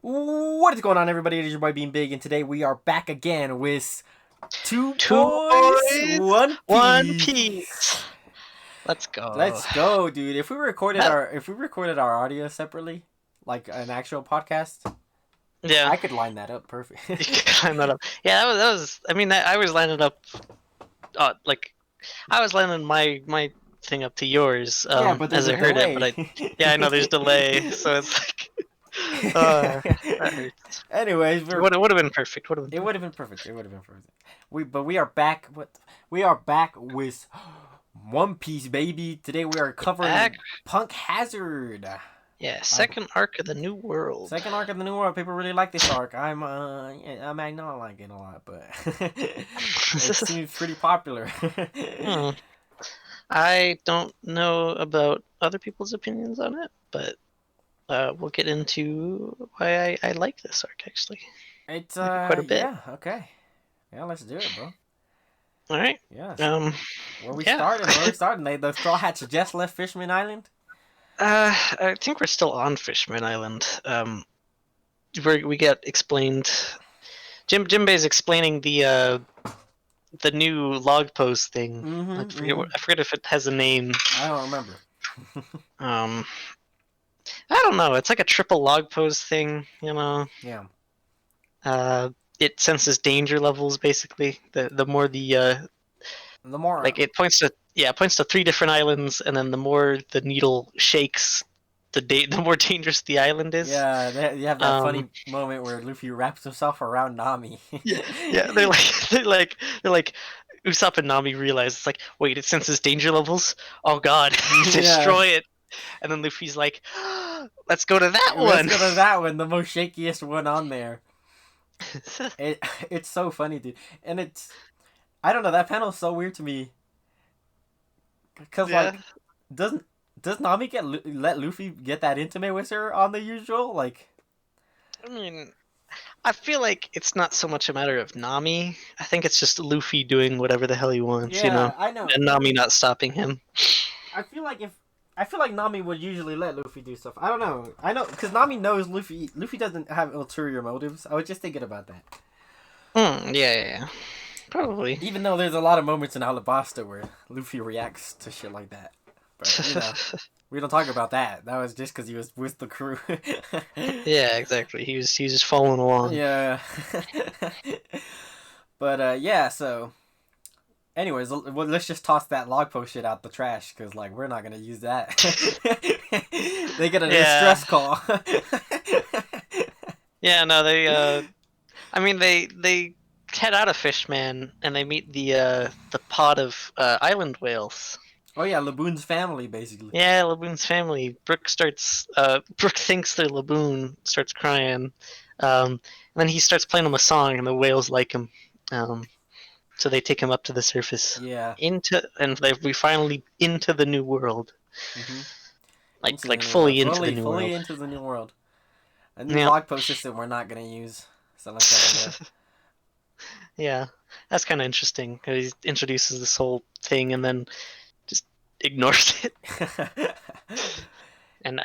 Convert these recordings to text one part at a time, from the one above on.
What is going on, everybody? It is your boy Being Big, and today we are back again with Two Two Boys, boys, One one Piece. piece. Let's go. Let's go, dude. If we recorded That, our audio separately, like an actual podcast, yeah, I could line that up perfect. you can line that up. Yeah, that was. I mean, I was lining up. Like, I was lining my thing up to yours. Yeah, but there's As a I heard it, but delay. yeah, I know there's delay, so it's like, that hurts. Anyways, Would have been perfect. Would have it been would have been perfect. perfect. It would have been perfect. We are back. We are back with One Piece, baby. Today we are covering Back. Punk Hazard. Yeah, second arc of the New World. Second arc of the New World. People really like this arc. I might not like it a lot, but it seems pretty popular. Hmm. I don't know about other people's opinions on it, but we'll get into why I like this arc actually. It's I like it quite a bit. yeah, okay. Yeah, let's do it, bro. All right. Yes. Um. Where we Yeah. started, the Straw Hats just left Fishman Island. I think we're still on Fishman Island. Where we get explained. Jinbei's explaining the new log post thing. I forget if it has a name. I don't remember. Um. I don't know. It's like a triple log post thing. Yeah. Uh. It senses danger levels basically. The more The more like it points to three different islands, and then the more the needle shakes, the more dangerous the island is. yeah, you have that funny moment where Luffy wraps himself around Nami. Yeah, they're like Usopp and Nami realize it's like, wait, it senses danger levels. Oh God, destroy it. And then Luffy's like, let's go to that one. Let's go to that one, the most shakiest one on there. It's so funny, dude, and I don't know, that panel's so weird to me. Cause like, does Nami let Luffy get that intimate with her on the usual like? I mean, I feel like it's not so much a matter of Nami. I think it's just Luffy doing whatever the hell he wants, Yeah, I know. and Nami not stopping him. I feel like Nami would usually let Luffy do stuff. I don't know. I know because Nami knows Luffy. Luffy doesn't have ulterior motives. I was just thinking about that. Yeah. Probably. Even though there's a lot of moments in Alabasta where Luffy reacts to shit like that, but we don't talk about that. That was just because he was with the crew. Yeah, exactly. He was just following along. Yeah. But yeah. So, anyways, let's just toss that log post shit out the trash because like we're not gonna use that. They get a distress call. Yeah. No, they. I mean, they head out of Fishman and they meet the pod of island whales. Oh yeah, Laboon's family basically. Yeah, Laboon's family. Brook thinks they're Laboon, starts crying. And then he starts playing them a song, and the whales like him. So they take him up to the surface. Yeah. We finally into the new world. Mm-hmm. Like fully into the new world. Fully into the new world. A new log post system we're not gonna use. Yeah, that's kind of interesting. He introduces this whole thing and then just ignores it. And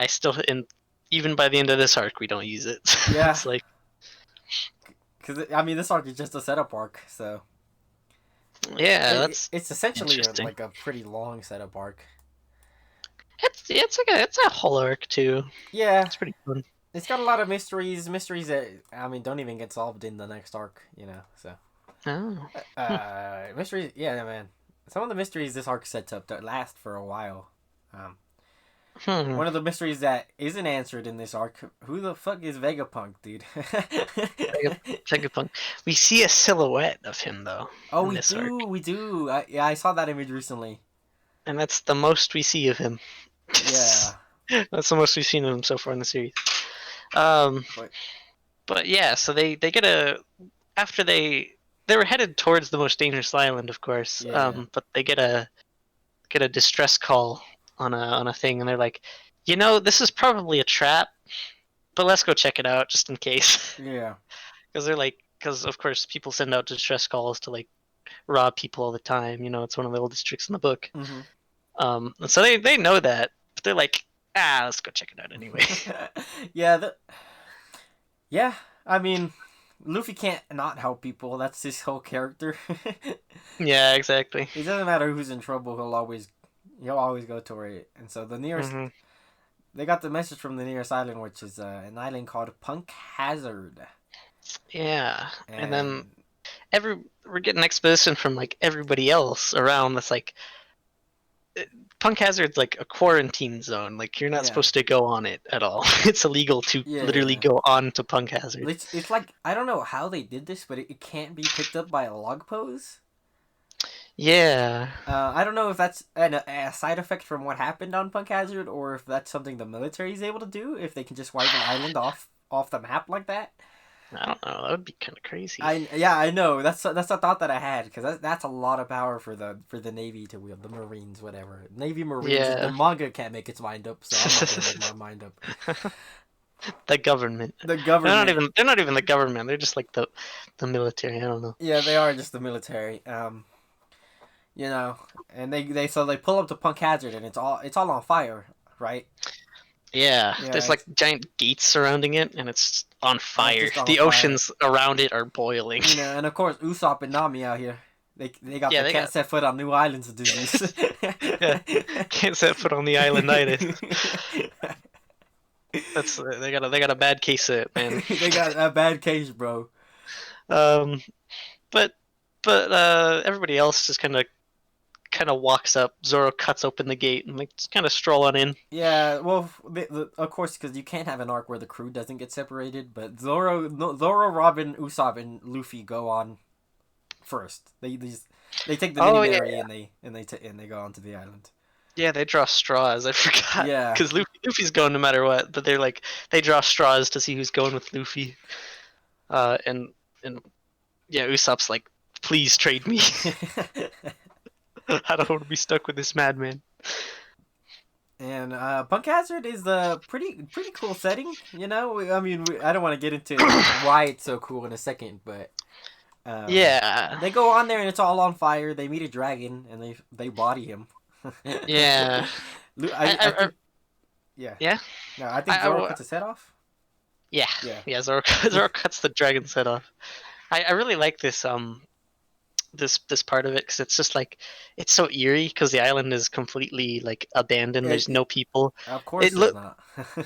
even by the end of this arc, we don't use it. Yeah. It's like, because I mean, this arc is just a setup arc, so yeah, it's essentially like a pretty long setup arc. It's a whole arc too. Yeah, it's pretty fun. It's got a lot of mysteries that I mean don't even get solved in the next arc, So. Mysteries, yeah, man. Some of the mysteries this arc sets up that last for a while. One of the mysteries that isn't answered in this arc: who the fuck is Vegapunk, dude? Vegapunk. We see a silhouette of him though. Oh, we do. I saw that image recently. And that's the most we see of him. Yeah. That's the most we've seen of him so far in the series. But yeah, so they get after they were headed towards the most dangerous island, of course. Yeah. But they get a distress call on a thing, and they're like, this is probably a trap, but let's go check it out just in case. Yeah. Because of course people send out distress calls to like rob people all the time. It's one of the oldest tricks in the book. Mm-hmm. And so they know that, but they're like, let's go check it out anyway. Yeah. Yeah, I mean, Luffy can't not help people. That's his whole character. Yeah, exactly. It doesn't matter who's in trouble. He'll always go to it. And so the nearest Hmm. they got the message from the nearest island, which is an island called Punk Hazard. Yeah, and then And we're getting exposition from like everybody else around. That's like Punk Hazard's like a quarantine zone. Like you're not yeah, supposed to go on it at all. It's illegal to literally yeah. go on to Punk Hazard. It's like I don't know how they did this, but it can't be picked up by a log pose. Yeah. I don't know if that's a side effect from what happened on Punk Hazard, or if that's something the military is able to do. If they can just wipe an island off the map like that. I don't know. That would be kind of crazy. I know that's a thought that I had because that's a lot of power for the Navy to wield, the Marines, whatever. Navy Marines. Yeah. The manga can't make its mind up, so I'm not gonna make my mind up. The government. The government. They're not even the government. They're just like the military. I don't know. Yeah, they are just the military. You know, and they pull up to Punk Hazard and it's all on fire, right? Yeah, Yeah, there's like giant gates surrounding it, and it's on fire. just on The fire. oceans around it are boiling. You know, and of course Usopp and Nami out here. Yeah, they can't got- set foot on new islands duties. Yeah. Can't set foot on the island either. That's they got a bad case of it, man. They got a bad case, bro. Um, but everybody else just kind of walks up. Zoro cuts open the gate and like just kind of stroll on in. Yeah, well, of course, because you can't have an arc where the crew doesn't get separated. But Zoro, Robin, Usopp, and Luffy go on first. They take the Oh, mini yeah, berry yeah. and they go onto the island. Yeah, they draw straws. I forgot. Yeah. Because Luffy's going no matter what, but they draw straws to see who's going with Luffy. And yeah, Usopp's like, please trade me. I don't want to be stuck with this madman. And Punk Hazard is a pretty cool setting. You know, I mean, I don't want to get into why it's so cool in a second, but Yeah. they go on there and it's all on fire. They meet a dragon and they body him. Yeah. I think, yeah. Yeah? No, I think Zoro cuts his head off. Yeah. Yeah. Yeah, Zoro cuts the dragon's head off. I really like this this part of it because it's just like it's so eerie because the island is completely like abandoned. There's no people. Of course, It it's not.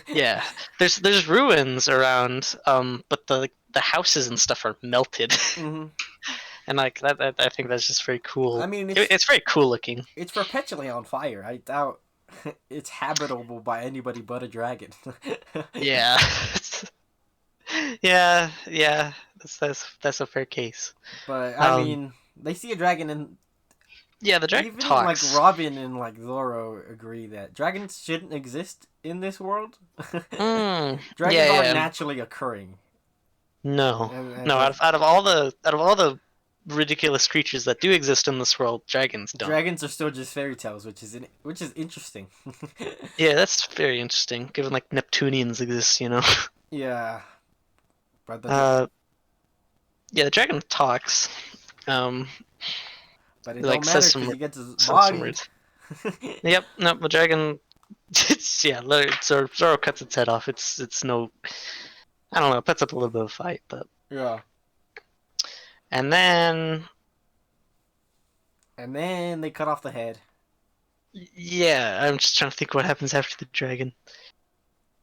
Yeah, there's ruins around, but the houses and stuff are melted, hmm and like that I think that's just very cool. I mean, It's very cool looking. it's perpetually on fire. I doubt it's habitable by anybody but a dragon. Yeah, yeah. That's a fair case. But I mean, they see a dragon and Yeah, the dragon even talks. like Robin and like Zoro agree that dragons shouldn't exist in this world. Mm, Dragons yeah, aren't yeah. naturally occurring. No, And no. Out of all the ridiculous creatures that do exist in this world, dragons don't. dragons are still just fairy tales, which is interesting. Yeah, that's very interesting. Given like Neptunians exist, you know. Yeah, but Yeah, the dragon talks. but it like, don't says matter some- because he gets his says some body. words. Yep. No, the dragon. Zoro cuts its head off. It's no. I don't know. It puts up a little bit of a fight, but Yeah, and then and they cut off the head. yeah, I'm just trying to think what happens after the dragon.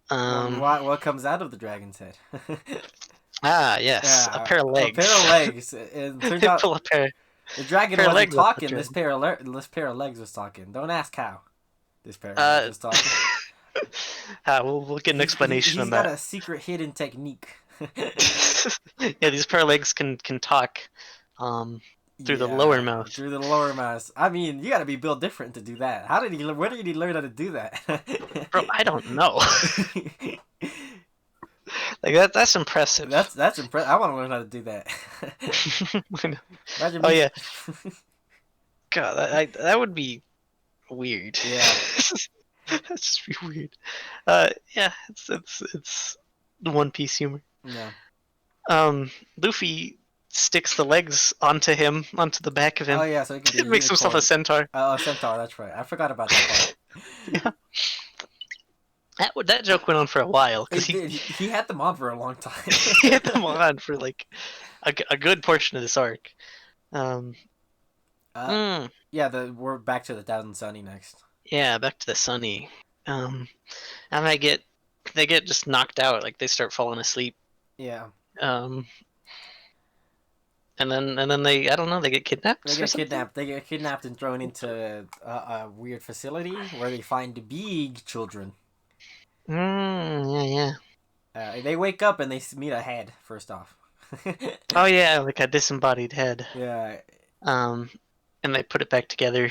What comes out of the dragon's head? Yes, Yeah, a pair of legs. A pair of legs. And turns They out pull a pair. the dragon pair of wasn't legs off the talking. This pair of legs was talking. Don't ask how. This pair of legs was talking. We'll get an explanation He's on got that. a secret hidden technique. Yeah, these pair of legs can talk. Through the lower mouth. Through the lower mouth. I mean, you got to be built different to do that. How did he? Where did he learn how to do that? Bro, I don't know. Like that's impressive. that's impressive. I want to learn how to do that. Imagine Oh me- yeah. God, that would be weird. Yeah. That's just be weird. Yeah, it's One Piece humor. Yeah. Luffy sticks the legs onto the back of him. Oh yeah. So he can be It makes himself a unicorn. centaur. Oh, centaur. That's right. I forgot about that part. Yeah. That joke went on for a while because It did. He had them on for a long time. he had them on for like a good portion of this arc. Um, uh, mm, yeah. We're back to the Thousand Sunny next. yeah, back to the Sunny. And they get just knocked out, like they start falling asleep. Yeah. Um, and then they I don't know they get They kidnapped or get something. kidnapped. They get kidnapped and thrown into a weird facility where they find the big children. Yeah, yeah. They wake up and they meet a head. First off. Oh yeah, like a disembodied head. Yeah. Um, and they put it back together,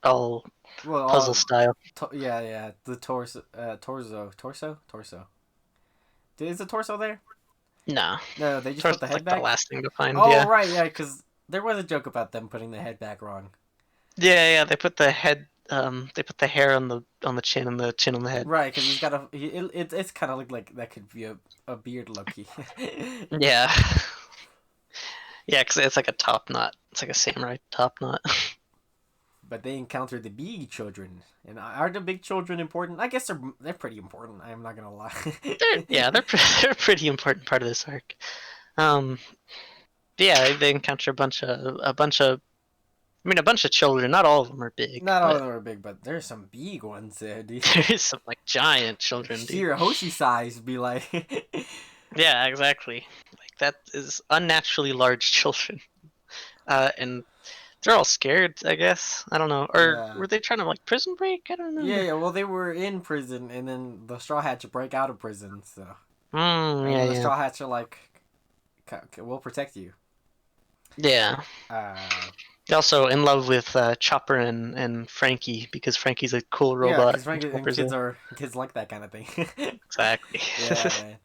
all Well, puzzle style. yeah, yeah. The torso. Is the torso there? Nah, No, they just put the torso's head like the back. last thing to find. Oh Yeah, right, yeah, because there was a joke about them putting the head back wrong. yeah, yeah. They put the head. They put the hair on the chin and the chin on the head. Right, because he's got it's kind of look like that could be a beard, Loki. Yeah, yeah, because it's like a top knot. It's like a samurai top knot. But they encounter the big children, and are the big children important? I guess they're pretty important. I'm not gonna lie. They're a pretty important part of this arc. Um, yeah, they encounter a bunch of. I mean, a bunch of children. Not all of them are big, Not all of but them are big, but there's some big ones there, dude. there's some like giant children, dude. Shirahoshi size be like. Yeah, exactly. Like that is unnaturally large children. And they're all scared, I guess. I don't know. Or Yeah. were they trying to like prison break? I don't Yeah, remember. yeah. Well, they were in prison, and then the Straw Hats break out of prison. So, and Yeah, then the yeah. Straw Hats are like, "We'll protect you." Yeah. Uh, They're also in love with Chopper and Frankie because Frankie's a cool yeah, robot. because frankly, and Chopper's kids like that kind of thing. exactly. Yeah, man.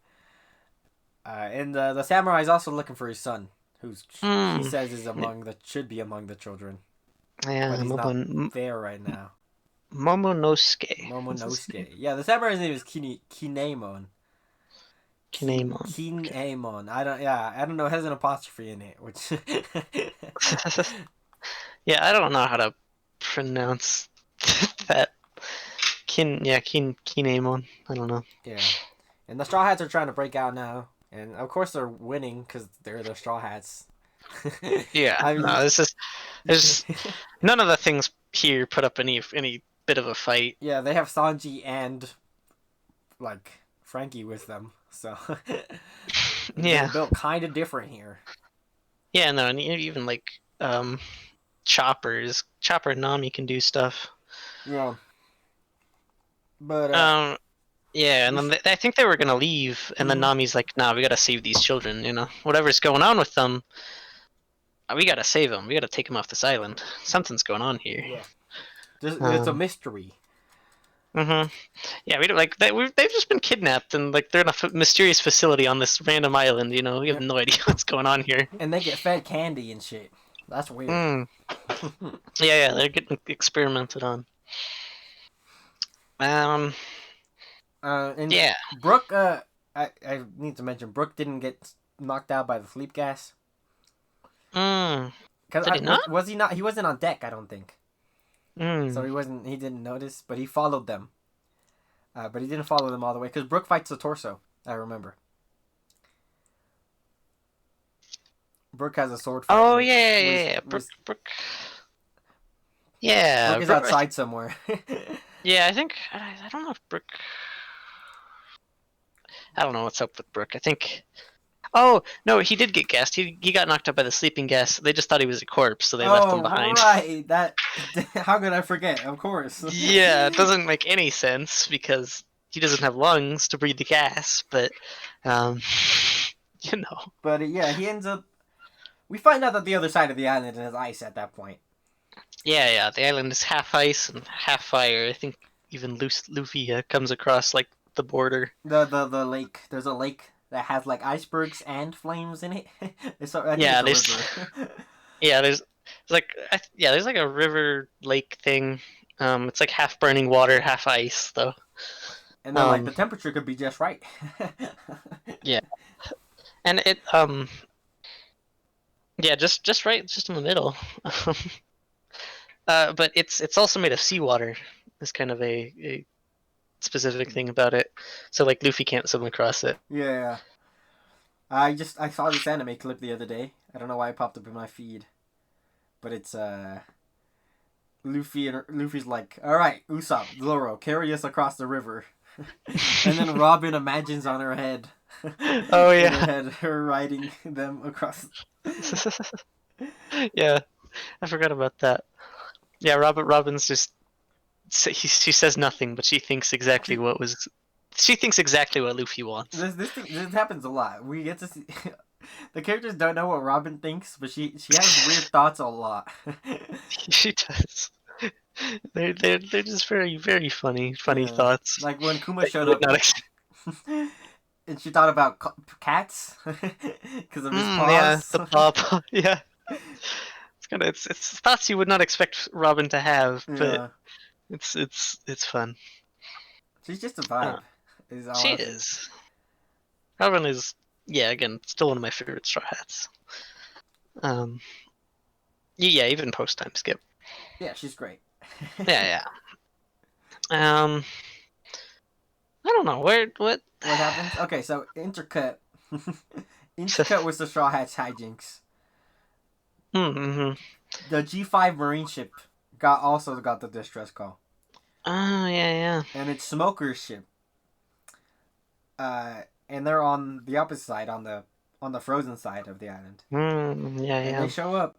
And the samurai is also looking for his son, who's he mm. says is should be among the children, Yeah, but he's not there right now. Momonosuke. What's his name? Momonosuke. Yeah, the samurai's name is Kinemon. Kinemon. Kinemon. I don't. Yeah, I don't know. It has an apostrophe in it, which. Yeah, I don't know how to pronounce that. Kinemon. I don't know. Yeah, and the Straw Hats are trying to break out now, and of course they're winning because they're the Straw Hats. Yeah, I mean, no, there's none of the things here put up any bit of a fight. yeah, they have Sanji and like Frankie with them, so they're Yeah, built kind of different here. yeah, no, and even like Chopper and Nami can do stuff. Yeah, but Um, yeah, and we then sh- I think they were gonna leave, and then mhm. Nami's like, "Nah, we gotta save these children. You know, whatever's going on with them, we gotta save them. We gotta take them off this island. Something's going on here." Yeah, it's a Um, mystery. mhm. Yeah, we don't like they've just been kidnapped and like they're in a mysterious facility on this random island. You know, we have Yeah, no idea what's going on here. and they get fed candy and shit. That's weird. Mm. Yeah, yeah, they're getting experimented on. Um, And yeah. Brooke, I need to mention Brooke didn't get knocked out by the sleep gas. Mm. Cause Did he not? was he not? He wasn't on deck, I don't think. So Mm. he wasn't. He didn't notice, but he followed them. But he didn't follow them all the way because Brooke fights the torso. I remember. Brooke has a sword fight. Oh With, yeah, yeah, with, yeah. with Brooke. Yeah, Brooke is outside somewhere. yeah, I think I don't know if Brooke. I don't know what's up with Brooke. I think. Oh no, he did get gassed. He got knocked out by the sleeping gas. They just thought he was a corpse, so they left him Oh behind. right, that. How could I forget? Of course. Yeah, it doesn't make any sense because he doesn't have lungs to breathe the gas. But, um, you know. But yeah, he ends up. We find out that the other side of the island is ice at that point. Yeah, yeah. The island is half ice and half fire. I think even Luffy comes across like the border. The lake. There's a lake that has like icebergs and flames in it. I think Yeah, it's there's a river. yeah, there's like there's like a river lake thing. It's like half burning water, half ice though. And then like Um, the temperature could be just right. yeah, and it yeah, just right, just in the middle. But it's also made of seawater. It's kind of a specific thing about it, so like Luffy can't swim across it. Yeah. I saw this anime clip the other day. I don't know why it popped up in my feed, but it's Luffy's like, all right, Usopp, Zoro, carry us across the river, and then Robin imagines on her head. Oh in her yeah. head, her riding them across. Yeah, I forgot about that. Yeah, Robin's just she says nothing, but she thinks exactly what was. She thinks exactly what Luffy wants. This happens a lot. We get to see the characters don't know what Robin thinks, but she has weird thoughts a lot. She does. They're just very funny Yeah. thoughts. Like when Kuma That you showed would up, not expect. and she thought about cats because of his Yeah, paws. the paw. Yeah, it's thoughts you would not expect Robin to have, but Yeah, it's fun. she's just a vibe. Is all She I'll say. is. Robin is, yeah, again, still one of my favorite Straw Hats. Yeah, even post time skip. Yeah, she's great. Yeah. I don't know what happens. Okay, so intercut. Intercut was the Straw Hats hijinks. Mm-hmm. The G5 Marine ship also got the distress call. Oh yeah. And it's Smoker's ship. And they're on the opposite side, on the frozen side of the island. Yeah. And they show up,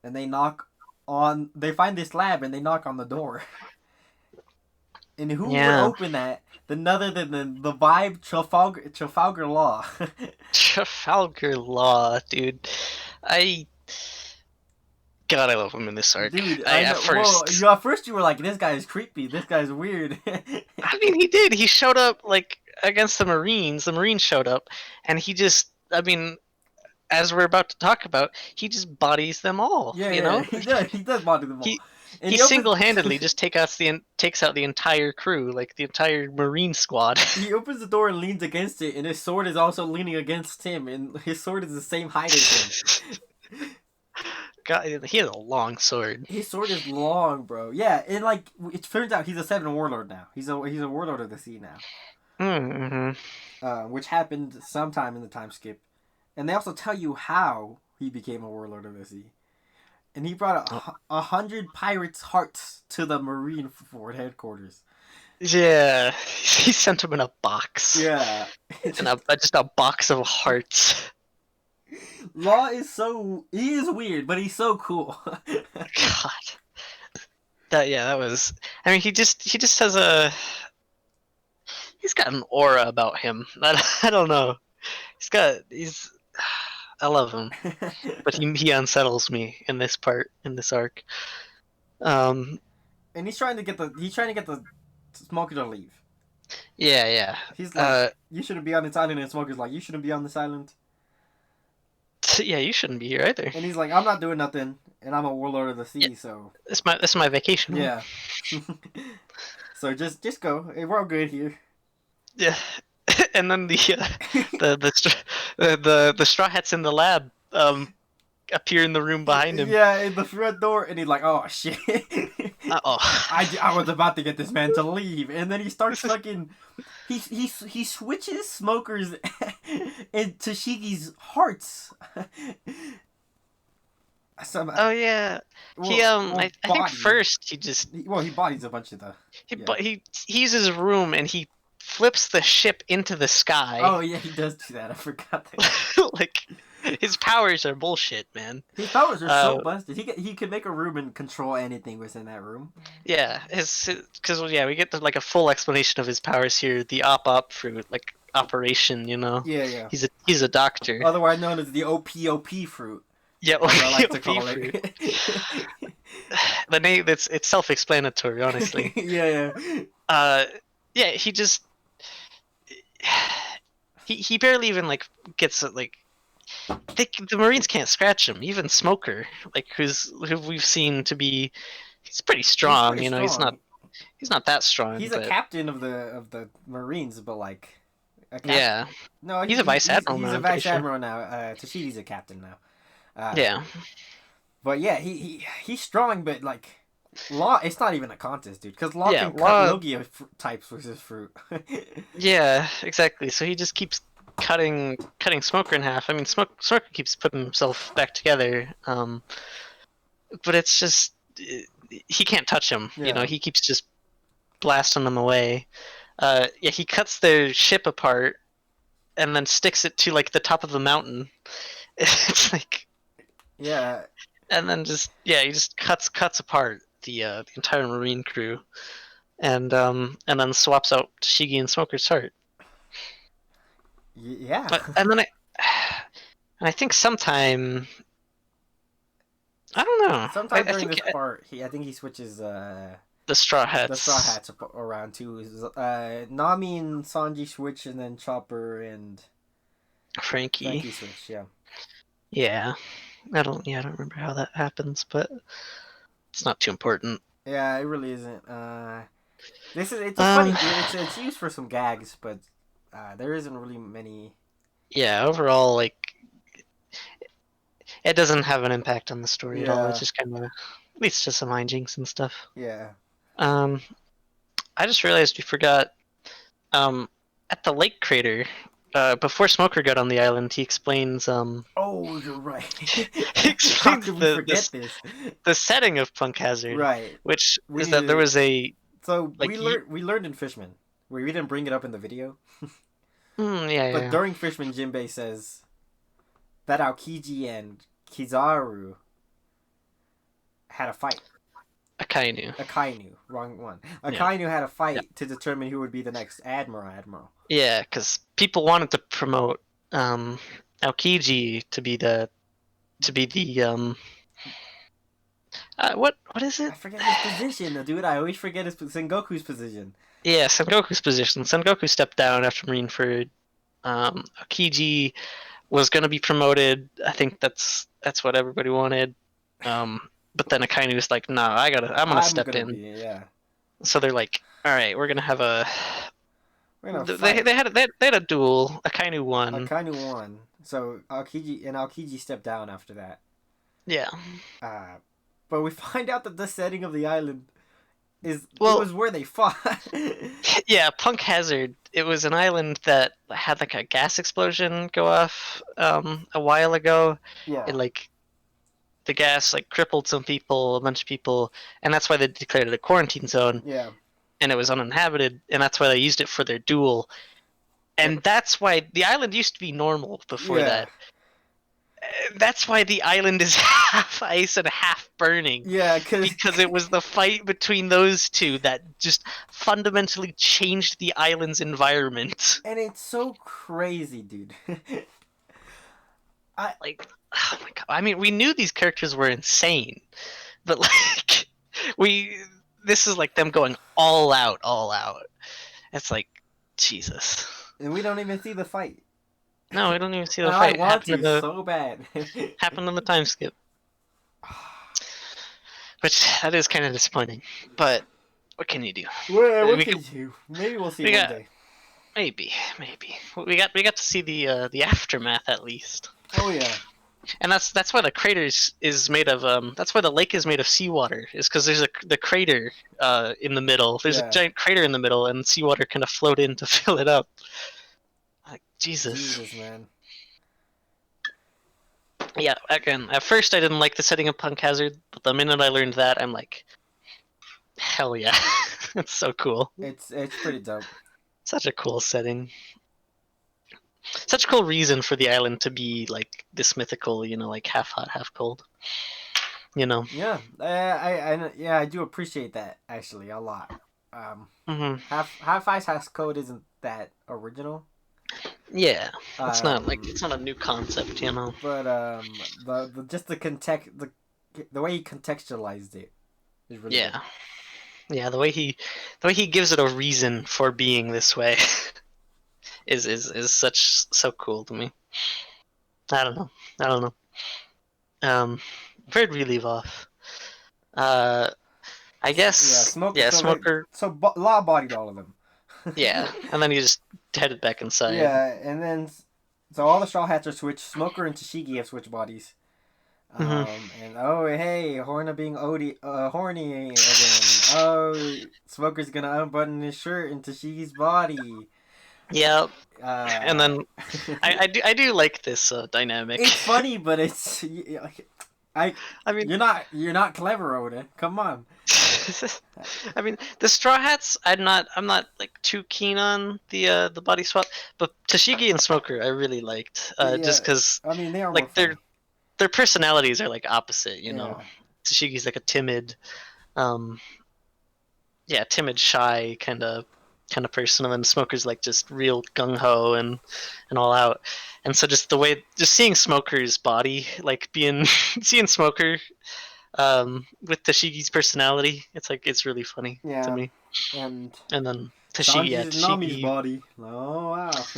and they knock on. They find this lab, and they knock on the door. And who would open that? None other than the Vibe Trafalgar Law. Trafalgar Law, dude. God, I love him in this arc. Dude, at first you were like, this guy is creepy. This guy's weird. I mean, he did. He showed up like against the Marines. The Marines showed up, and he just. I mean, as we're about to talk about, he just bodies them all. Yeah, you know, he does body them all. He single-handedly just takes out the entire crew, like the entire Marine squad. He opens the door and leans against it, and his sword is also leaning against him, and his sword is the same height as him. God, he has a long sword. His sword is long, bro. Yeah, and like it turns out he's a 7 warlord now. He's a warlord of the sea now. Mm-hmm. Which happened sometime in the time skip, and they also tell you how he became a warlord of the sea. And he brought 100 pirates' hearts to the Marineford headquarters. Yeah, he sent them in a box. Yeah, and just a box of hearts. Law is he is weird, but he's so cool. God, that was. I mean, he just has he's got an aura about him. I don't know. I love him, but he unsettles me in this arc. And he's trying to get the Smoker to leave. Yeah. He's like, you shouldn't be on this island, and Smoker's like, you shouldn't be on this island. Yeah, you shouldn't be here either. And he's like, I'm not doing nothing, and I'm a warlord of the sea, so this is my vacation. Yeah. So just go. We're all good here. Yeah. And then the Straw Hats in the lab appear in the room behind him. Yeah, in the front door, and he's like, "Oh shit!" I was about to get this man to leave, and then he starts fucking. He switches Smokers and Tashigi's hearts. Oh yeah, I think first he just he bodies a bunch of the. He uses his room and he flips the ship into the sky. Oh yeah, he does do that. I forgot that. Like his powers are bullshit, man. His powers are so busted. He could make a room and control anything within that room. Yeah, because we get like a full explanation of his powers here. The op fruit, like operation, you know. Yeah. He's a doctor. Otherwise known as the OPOP fruit. Yeah, I like to call it. The name it's self-explanatory, honestly. Yeah. Yeah, he just he barely even like gets like the Marines can't scratch him. Even Smoker, like who we've seen to be, he's pretty strong. He's not that strong. He's a captain of the Marines, but like yeah. No, he's a vice admiral. He's a vice admiral now. Tashigi's a captain now. Yeah. But yeah, he's strong, but like Law, it's not even a contest, dude, because Law Yeah, can cut Law. Logia types with his fruit. Yeah, exactly. So he just keeps cutting Smoker in half. I mean, Smoker keeps putting himself back together. But it's just he can't touch him. You know, Yeah. he keeps just blasting them away. Yeah, he cuts their ship apart and then sticks it to like the top of the mountain. It's like, Yeah. and then just yeah, he just cuts apart the entire Marine crew, and then swaps out Shigi and Smoker's heart. Yeah. And then and I think sometime I don't know. Sometime I during think this part, I think he switches the Straw the Straw Hats, Hats around too. Nami and Sanji switch, and then Chopper and Frankie. Frankie switch. Yeah. Yeah, I don't remember how that happens, but it's not too important. Yeah, it really isn't. This is it's a funny. Um, It's used for some gags, but there isn't really many. yeah, overall, like it doesn't have an impact on the story at all. It's Yeah. just kind of leads to some hijinks and stuff. Yeah. Um, I just realized we forgot. Um, at the lake crater, before Smoker got on the island, he explains Oh, you're right. he How explains could we forget this? the setting of Punk Hazard, Right. which We is need that there to. was a So like we learned in Fishman. We didn't bring it up in the video, but yeah, during Fishman, Jinbei says that Aokiji and Kizaru had a fight. Akainu. Akainu, wrong one. Yeah. Akainu had a fight Yeah. to determine who would be the next admiral. Yeah, because people wanted to promote Aokiji to be the what is it? I forget his position, dude. I always forget his Sengoku's position. Yeah, Sengoku's position. Sengoku stepped down after Marineford. Aokiji was going to be promoted. I think that's what everybody wanted. But then Akainu was like, "No, I'm gonna step in." Yeah. So they're like, "All right, we're gonna have a." We're gonna They fight. had a duel. Akainu won. Akainu won. So Aokiji stepped down after that. Yeah. But we find out that the setting of the island it Well, was where they fought. yeah, Punk Hazard. It was an island that had like a gas explosion go off a while ago. Yeah. It like the gas like crippled some people, a bunch of people, and that's why they declared it a quarantine zone. Yeah. And it was uninhabited, and that's why they used it for their duel. And that's why the island used to be normal before that. That's why the island is half ice and half burning. Yeah, because it was the fight between those two that just fundamentally changed the island's environment. And it's so crazy, dude. Like, oh my god! I mean, we knew these characters were insane, but like, this is like them going all out, all out. It's like, Jesus. And we don't even see the fight. No, we don't even see the I fight. want to so bad. Happened in the time skip. Which, that is kind of disappointing. But, what can you do? Well, what can you do? Maybe we'll see one day. Maybe. We got to see the aftermath at least. Oh yeah. And that's why the crater is made of that's why the lake is made of seawater. Is because there's the crater in the middle. There's a giant crater in the middle, and seawater kind of float in to fill it up. Like Jesus, man. Yeah, again, at first I didn't like the setting of Punk Hazard, but the minute I learned that, I'm like, hell yeah, it's so cool. It's pretty dope. Such a cool setting. Such a cool reason for the island to be like this mythical, you know, like half hot, half cold. You know. Yeah, I do appreciate that actually a lot. Half ice, half cold isn't that original. Yeah, it's not a new concept, you know. But the way he contextualized it is really good. Yeah, the way he gives it a reason for being this way is so cool to me. I don't know. Where'd we leave off? I guess Smoker. So Law bodied all of them. Yeah, and then he just headed back inside. Yeah, and then so all the Straw Hats are switched. Smoker and Tashigi have switched bodies. Hmm. And oh hey, Horna being horny again. Oh, Smoker's gonna unbutton his shirt into Shigi's body. Yeah, and Uh, then I do like this dynamic. it's funny, but I I mean, you're not clever, Oda. Come on. I mean, the Straw Hats. I'm not like too keen on the body swap, but Tashigi and Smoker I really liked. Just Yeah, because I mean they are more like funny. their personalities are like opposite. Yeah, Tashigi's like a timid, um, yeah, timid, shy kind of person, and then Smoker's like just real gung ho and all out. And so just the way, just seeing Smoker's body, like being seeing Smoker with Tashigi's personality, it's really funny to yeah, me. and And then Tashigi, yeah, Sanji's Nami's Tashigi, body. Oh wow.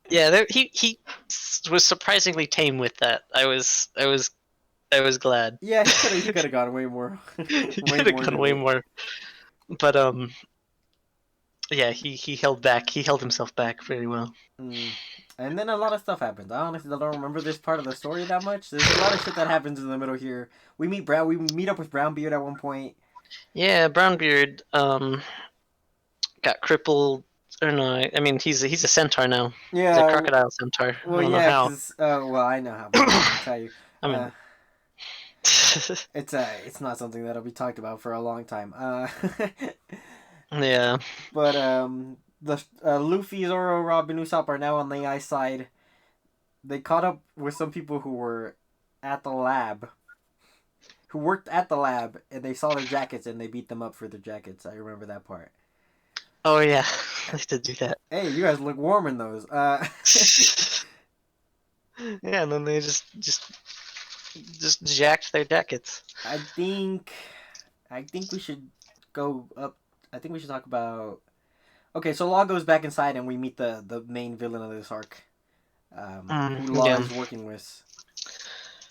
yeah, he was surprisingly tame with that. I was glad. Yeah, he could have gone way more, He way could have more gone into way it. more, but yeah, he held back. He held himself back very well. Mm. And then a lot of stuff happens. I honestly don't remember this part of the story that much. There's a lot of shit that happens in the middle here. We meet up with Brownbeard at one point. Yeah, Brownbeard got crippled. Or no, I mean he's a centaur now. He's a Yeah, crocodile centaur. I well, don't know yeah, how. cause well, I know how, but I'm not gonna tell you. I mean, Uh, it's not something that'll be talked about for a long time. yeah. But the Luffy, Zoro, Robin, Usopp are now on the AI side. They caught up with some people who were at the lab, who worked at the lab, and they saw their jackets and they beat them up for their jackets. I remember that part. Oh yeah, I did do that. Hey, you guys look warm in those. Yeah, and then they just jacked their jackets. I think, I think we should go up. I think we should talk about. Okay, so Law goes back inside, and we meet the main villain of this arc, who Law Yeah. is working with.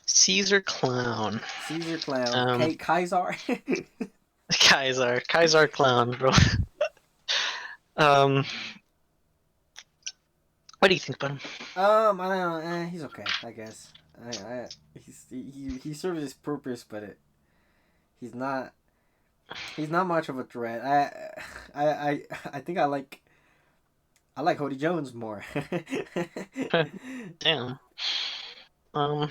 Caesar Clown. Caesar Clown, Um, Kaiser. Kaiser Clown, bro. Um, what do you think about him? I don't know. He's okay, I guess. He serves his purpose, but he's not he's not much of a threat. I think I like Hody Jones more. Damn. Um,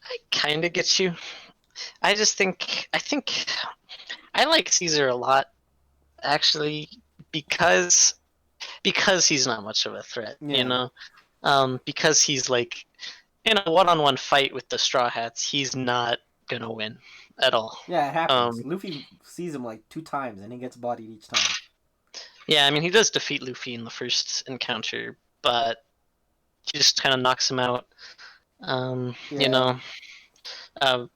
I kind of get you. I think I like Caesar a lot, actually, because he's not much of a threat, Yeah, because he's like in a one-on-one fight with the Straw Hats, he's not gonna win at all. yeah, it happens. Um, Luffy sees him like 2 times, and he gets bodied each time. yeah, I mean he does defeat Luffy in the first encounter, but he just kind of knocks him out. Um, you Yeah, know, uh,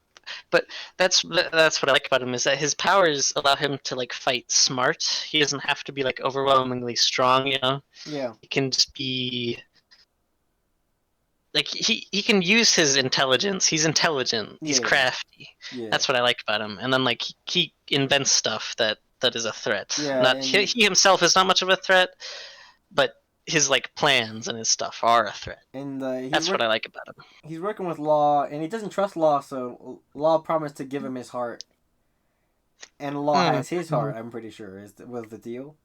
but that's what I like about him, is that his powers allow him to like fight smart. He doesn't have to be like overwhelmingly strong. yeah, He can just be like he can use his intelligence. He's intelligent. He's yeah, crafty. yeah, That's what I like about him. And then like he invents stuff that is a threat. yeah, Not he himself is not much of a threat, but his like plans and his stuff are a threat. and That's what I like about him. he's working with Law, and he doesn't trust Law, so Law promised to give him his heart, and Law has his Mm-hmm. heart. I'm pretty sure was the deal.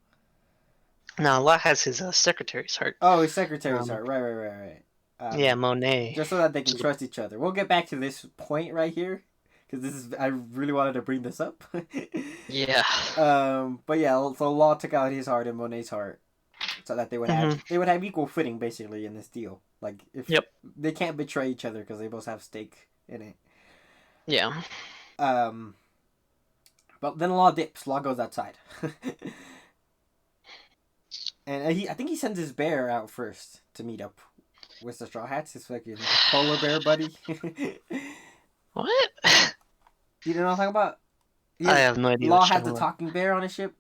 Now Law has his secretary's heart. Oh, his secretary's Um, heart. Right. yeah, Monet. Just so that they can trust each other. We'll get back to this point right here, because this is I really wanted to bring this up. Yeah. But yeah, so Law took out his heart and Monet's heart, so that Mhm. they would have equal footing basically in this deal. Like if Yep. they can't betray each other because they both have stake in it. Yeah. Um, but then Law dips. Law goes outside, and I think he sends his bear out first to meet up with the Straw Hats, his fucking polar bear buddy. What? You know what I'm talking about? I have no idea Law what you're has the talking about. talking bear on his ship.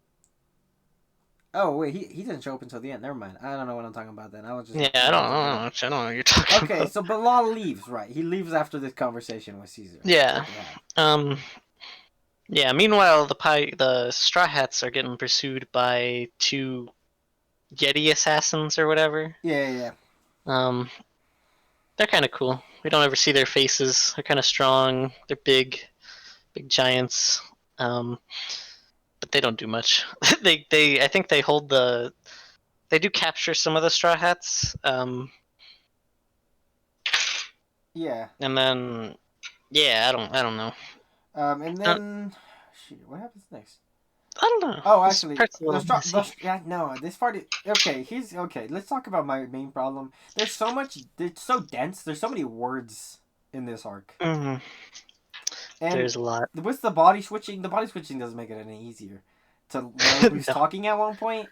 Oh wait, he didn't show up until the end. Never mind. I don't know what I'm talking about then. I was just Yeah, I don't know what you're talking Okay, about. so but Law leaves, right? He leaves after this conversation with Caesar. Yeah. that they had. Um. Yeah. Meanwhile, the Straw Hats are getting pursued by two Yeti assassins or whatever. Yeah. Um. they're kind of cool. We don't ever see their faces. They're kind of strong. They're big giants. But they don't do much. I think they hold the. They do capture some of the Straw Hats. Yeah. And then, yeah, I don't know. And Uh, then, shoot, what happens next? I don't know. Oh, This actually, part's a little messy. yeah, no, this part. Okay, here's okay. Let's talk about my main problem. There's so much. It's so dense. There's so many words in this arc, Mm, and there's a lot. with the body switching, the body switching doesn't make it any easier to know who's No. talking at one point.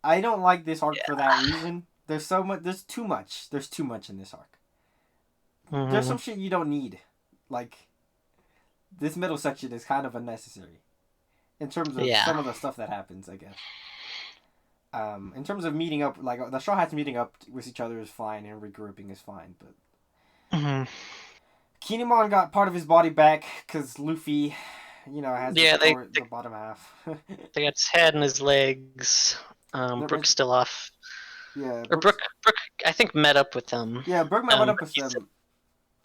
I don't like this arc for that Yeah. reason. There's so much. There's too much. There's too much in this arc. There's Mm, some shit you don't need. Like this middle section is kind of unnecessary in terms of yeah. some of the stuff that happens. I guess. In terms of meeting up, like the Straw Hats meeting up with each other is fine, and regrouping is fine. But Mm, Kinemon got part of his body back because Luffy, has yeah, the bottom half. they got his head and his legs. Brook's still off. Yeah, Or Brook, I think met up with them. Yeah, Brook met up But with them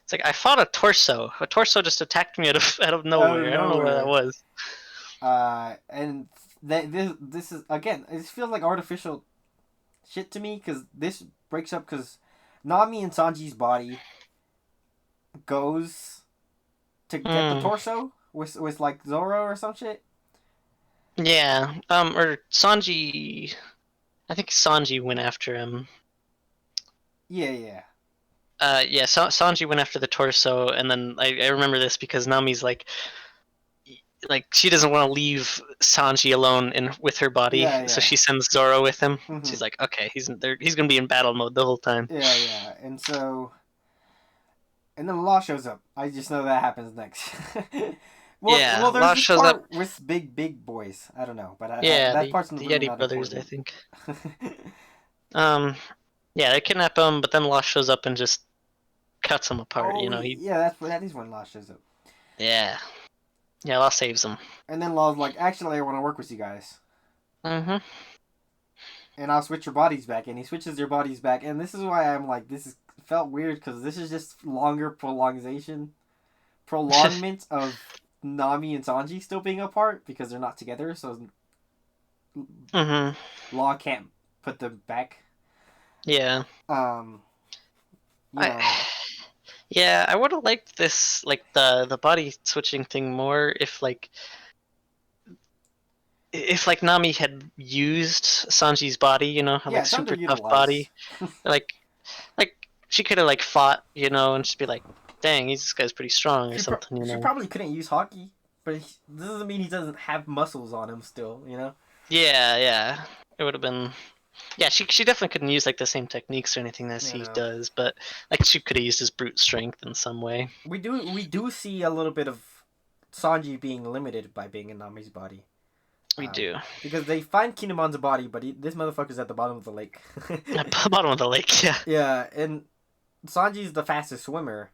it's like I fought a torso. A torso just attacked me out of out of nowhere. I don't know what that nowhere. was. And this is again. It feels like artificial shit to me because this breaks up because Nami and Sanji's body goes to get the Mm, torso with like Zoro or some shit. yeah. Or Sanji. I think Sanji went after him. Yeah, yeah. Yeah, Sanji went after the torso, and then I remember this because Nami's like she doesn't want to leave Sanji alone with her body, Yeah, so yeah. she sends Zoro with him. Mm-hmm. She's like, okay, he's there. He's gonna be in battle mode the whole time. Yeah, yeah. And then Law shows up. I just know that happens next. Yeah, well, there's Law this shows up. part with big boys. I don't know, but Yeah, that part's the really Yeti not brothers, I important. think. Um, yeah, they kidnap him, but then Law shows up and just cuts him apart. Oh, You know, he. yeah, that is when Law shows up. Yeah, yeah, Law saves him. And then Law's like, actually, I want to work with you guys. Mm-hmm. And I'll switch your bodies back. And he switches their bodies back. And this is why I'm like, this is felt weird because this is just longer prolongment of Nami and Sanji still being apart because they're not together. So Mm-hmm. Law can't put them back. Yeah. Um, you know. I. Yeah, I would have liked this, like the body switching thing more if Nami had used Sanji's body, Yeah, like it's super tough body, underutilized. like like she could have like fought, and just be like, dang, this guy's pretty strong or She something. probably couldn't use hockey, but this doesn't mean he doesn't have muscles on him still. Yeah, yeah, it would have been. Yeah, she definitely couldn't use like the same techniques or anything as You he know. does, but like she could have used his brute strength in some way. We do see a little bit of Sanji being limited by being in Nami's body. We do. Because they find Kinemon's body, but this motherfucker's at the bottom of the lake. At the bottom of the lake, yeah. Yeah, and Sanji's the fastest swimmer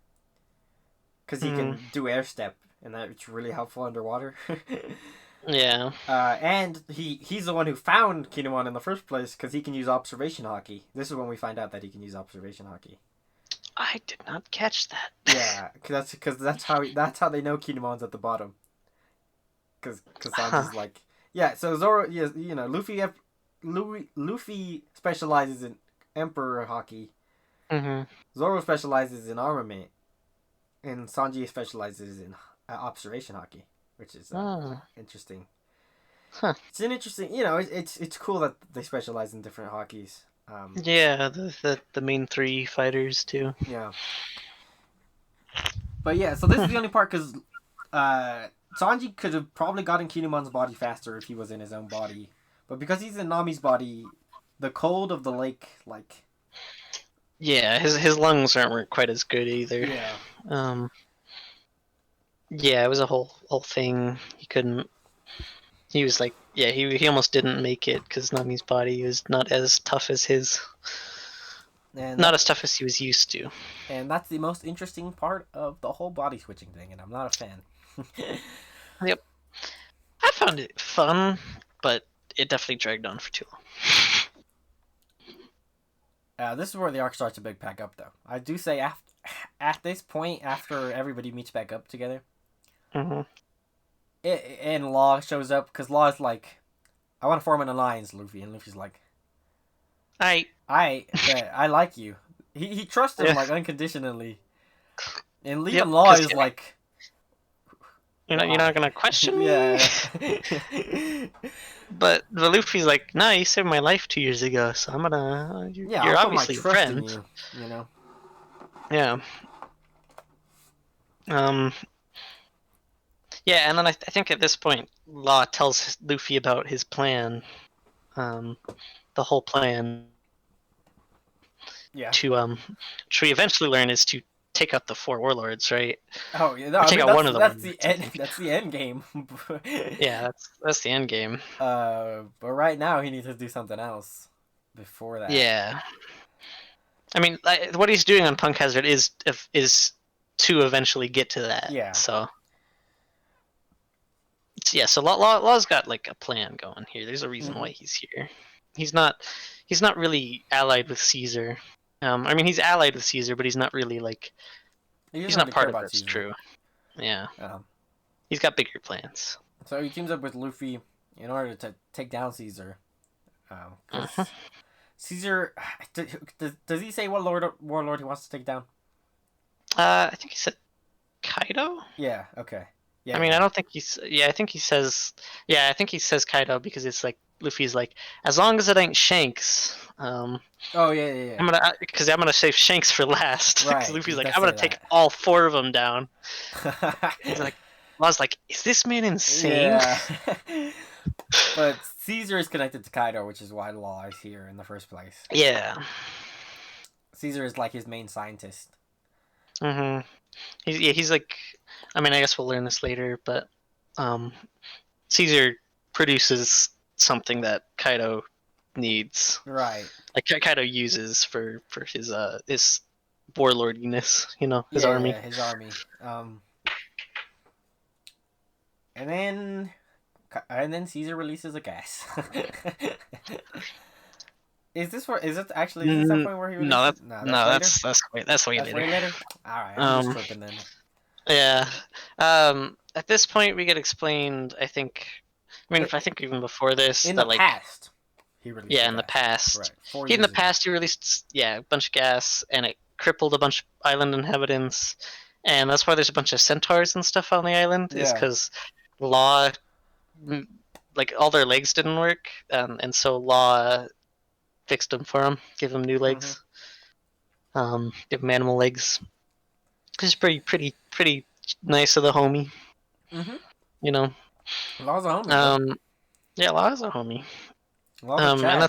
because he can do air step, and that's really helpful underwater. Yeah. And he's the one who found Kinemon in the first place because he can use observation hockey. This is when we find out that he can use observation hockey. I did not catch that. Yeah, because that's how they know Kinemon's at the bottom. Because Sanji's like, yeah. So Zoro, yeah, Luffy specializes in Emperor hockey. Mm-hmm. Zoro specializes in armament, and Sanji specializes in observation hockey, which is interesting. Huh. It's an interesting, it's cool that they specialize in different hockeys. Yeah, the main three fighters too. Yeah. But yeah, so this is the only part because Sanji could have probably gotten Kinemon's body faster if he was in his own body, but because he's in Nami's body, the cold of the lake, like. Yeah, his lungs weren't quite as good either. Yeah. Yeah, it was a whole thing. He couldn't. He was like, yeah, he almost didn't make it because Nami's body was not as tough as his. And not as tough as he was used to. And that's the most interesting part of the whole body switching thing, and I'm not a fan. Yep. I found it fun, but it definitely dragged on for too long. This is where the arc starts to big pack up, though. I do say at this point, after everybody meets back up together, Mm-hmm. and Law shows up because Law is like, "I want to form an alliance, Luffy," and Luffy's like, I like you." He trusts him Yeah. like unconditionally, and Yep, leaving Law 'cause is like, you're not gonna question me. yeah. But Luffy's like, nah, you saved my life 2 years ago, so I'm gonna. Yeah, You're I'll put my obviously a trust in friend. you. You know. Yeah. Um. Yeah, and then I think at this point, Law tells Luffy about his plan. The whole plan Yeah. which we eventually learn is to take out the 4 warlords, right? Oh yeah. No, Or I take mean out one of them. that's the end. That's the end game. Yeah, that's the end game. But right now he needs to do something else before that. Yeah. I mean, what he's doing on Punk Hazard is to eventually get to that. Yeah. So. Yeah, so Law's got like a plan going here. There's a reason why he's here. He's not really allied with Caesar. I mean, he's allied with Caesar, but he's not really like he's not part of this. Caesar. True. Yeah. He's got bigger plans. So he teams up with Luffy in order to take down Caesar. Caesar, does he say what warlord he wants to take down? I think he said Kaido. Yeah. Okay. Yeah. I mean, I don't think he's. Yeah, I think he says. Yeah, I think he says Kaido because it's like Luffy's like, as long as it ain't Shanks. Oh yeah. I'm gonna save Shanks for last. Right. Luffy's like, I'm gonna take all 4 of them down. He's like, Law's like, is this man insane? Yeah. But Caesar is connected to Kaido, which is why Law is here in the first place. Yeah. Caesar is like his main scientist. Mm-hmm. He's like, I mean, I guess we'll learn this later, but Caesar produces something that Kaido needs. Right. Like Kaido uses for his warlordiness, his army. Yeah, his army. And then Caesar releases a gas. Is it some point where he releases? That's way later. All right, I'm just tripping then. Yeah. At this point, we get explained. I think even before this, in the past, he released. Yeah, in the past. Right. In the past, he released a bunch of gas, and it crippled a bunch of island inhabitants, and that's why there's a bunch of centaurs and stuff on the island. Is because Law, like all their legs didn't work, and so Law fixed them for him, gave them new legs, give him animal legs. It's pretty nice of the homie. Law's a homie. Yeah, Law's a homie. And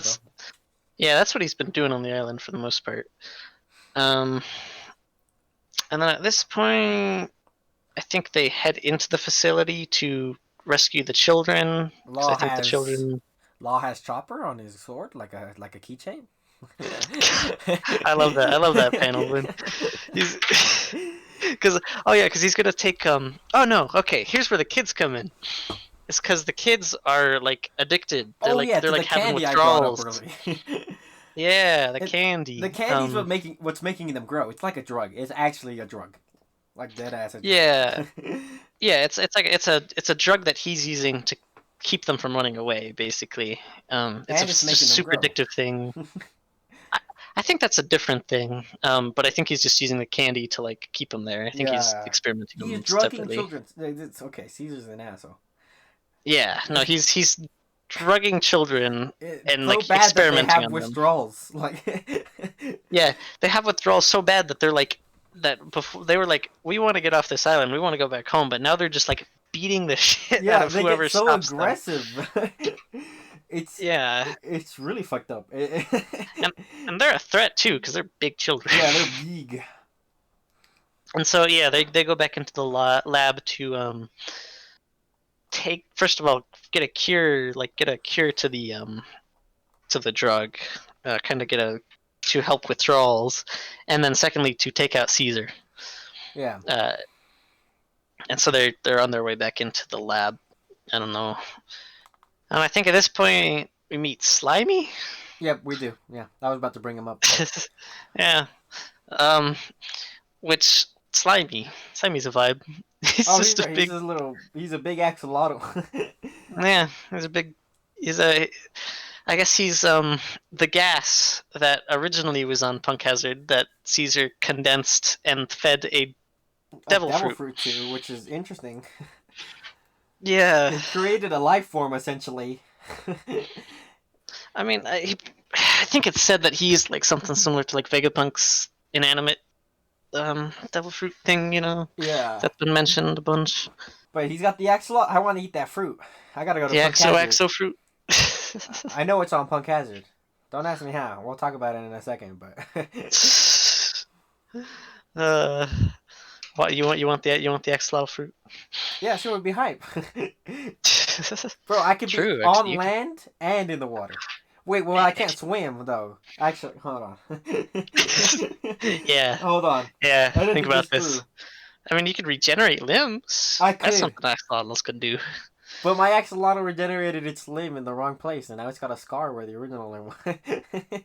that's what he's been doing on the island for the most part. And then at this point, I think they head into the facility to rescue the children. Law has Chopper on his sword, like a keychain. I love that panel when because he's gonna take here's where the kids come in. It's because the kids are like addicted. They're like having withdrawals. Yeah, the candy. The candy's what's making them grow. It's like a drug. It's actually a drug, like dead ass. Yeah, yeah. It's a drug that he's using to keep them from running away. Basically, it's a super addictive thing. I think that's a different thing, but I think he's just using the candy to like keep them there. I think he's experimenting. He's drugging children. It's okay. Caesar's an asshole. Yeah, no, he's drugging children and like bad experimenting that they have on withdrawals. them. Like, yeah, they have withdrawals so bad that they're like that. Before they were like, we want to get off this island, we want to go back home, but now they're just like beating the shit out of whoever stops them. Yeah, they get so aggressive. It's really fucked up. and they're a threat too because they're big children. Yeah, they're big. And so they go back into the lab to get a cure to the drug, kind of to help withdrawals, and then secondly to take out Caesar. Yeah. And so they're on their way back into the lab. I don't know. And I think at this point we meet Slimy. Yep, we do. Yeah, I was about to bring him up. Yeah. Um, which Slimy's a vibe. He's Oh, just a he's big, a little. He's a big axolotl. yeah. He's a big. He's a. I guess he's the gas that originally was on Punk Hazard that Caesar condensed and fed a A devil devil fruit. fruit too, which is interesting. Yeah. It created a life form essentially. I mean, I think it's said that he's like something similar to like Vegapunk's inanimate devil fruit thing. Yeah, That's been mentioned a bunch. but he's got the axolotl. I want to eat that fruit. I gotta go to The Punk Hazard. exo fruit. I know it's on Punk Hazard. Don't ask me how. We'll talk about it in a second. But uh, what you want the XLAL fruit? yeah, sure, it'd be hype. Bro, I could be True, on actually, land and in the water. Wait, well, I can't swim though. Actually, hold on. yeah, Hold on. yeah. I didn't Think think about this this. through. I mean, you could regenerate limbs. I That's could, something axolotls can do. but my axolotl regenerated its limb in the wrong place, and now it's got a scar where the original limb was.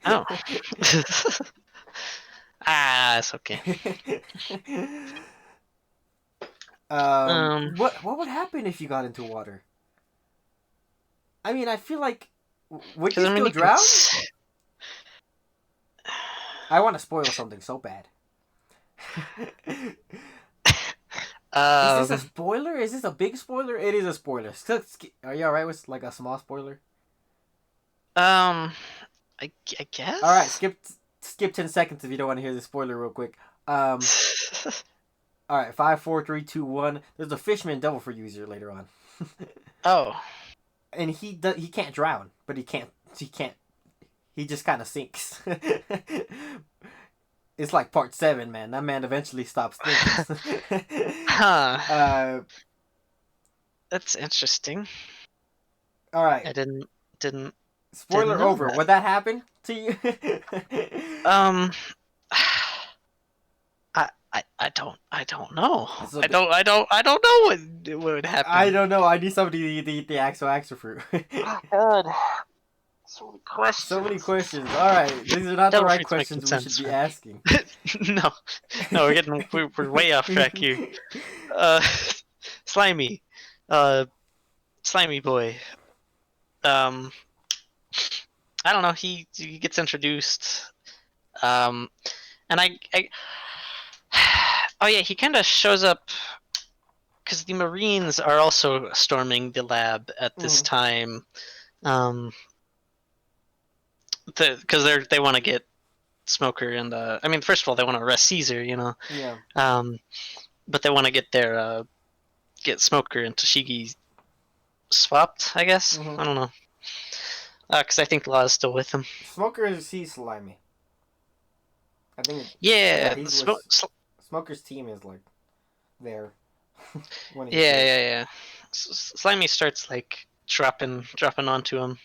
Oh. It's okay. What would happen if you got into water? I mean, I feel like would you Because I mean, still you can. drown? I want to spoil something so bad. Is this a Um, spoiler? Is this a big spoiler? It is a spoiler. Are you alright with like a small spoiler? um, I guess. All right, skip 10 seconds if you don't want to hear the spoiler real quick. All right, 5, 4, 3, 2, 1. There's a fishman devil fruit user later on, Oh, and he can't drown, but he just kind of sinks. It's like part 7, man. That man eventually stops thinking. huh. That's interesting. All right. I didn't Spoiler know over. that. Would that happen to you? Um, I don't know. So I don't know what would happen. I don't know. I need somebody to eat the axo fruit. Oh God, so many questions. So many questions. All right, these are not the Devil right fruit's making questions we should sense, be right? asking. No, we're way off track here. Uh, slimy, uh, slimy boy. Um, I don't know. He gets introduced. And I oh yeah, he kind of shows up because the Marines are also storming the lab at this time. Because they want to get Smoker and I mean, first of all, they want to arrest Caesar, Yeah. but they want to get Smoker and Toshigi swapped, I guess. I don't know, because I think Law is still with him. Smoker is slimy. I think. Yeah, he's Smoker's team is like there. Yeah. Slimy starts like dropping onto him,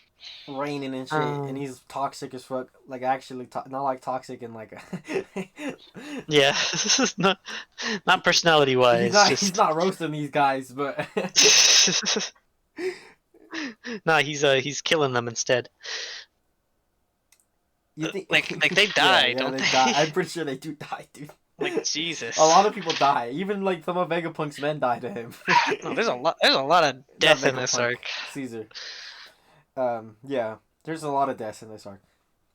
raining and shit, and he's toxic as fuck. Like actually, not like toxic and like. Yeah, not personality wise. He's not roasting these guys, but. No, he's killing them instead. You think like they die, don't they? Die. I'm pretty sure they do die, dude. Like Jesus. A lot of people die. Even like some of Vegapunk's men die to him. No, there's a lot of death in this arc. Caesar. Yeah. There's a lot of deaths in this arc.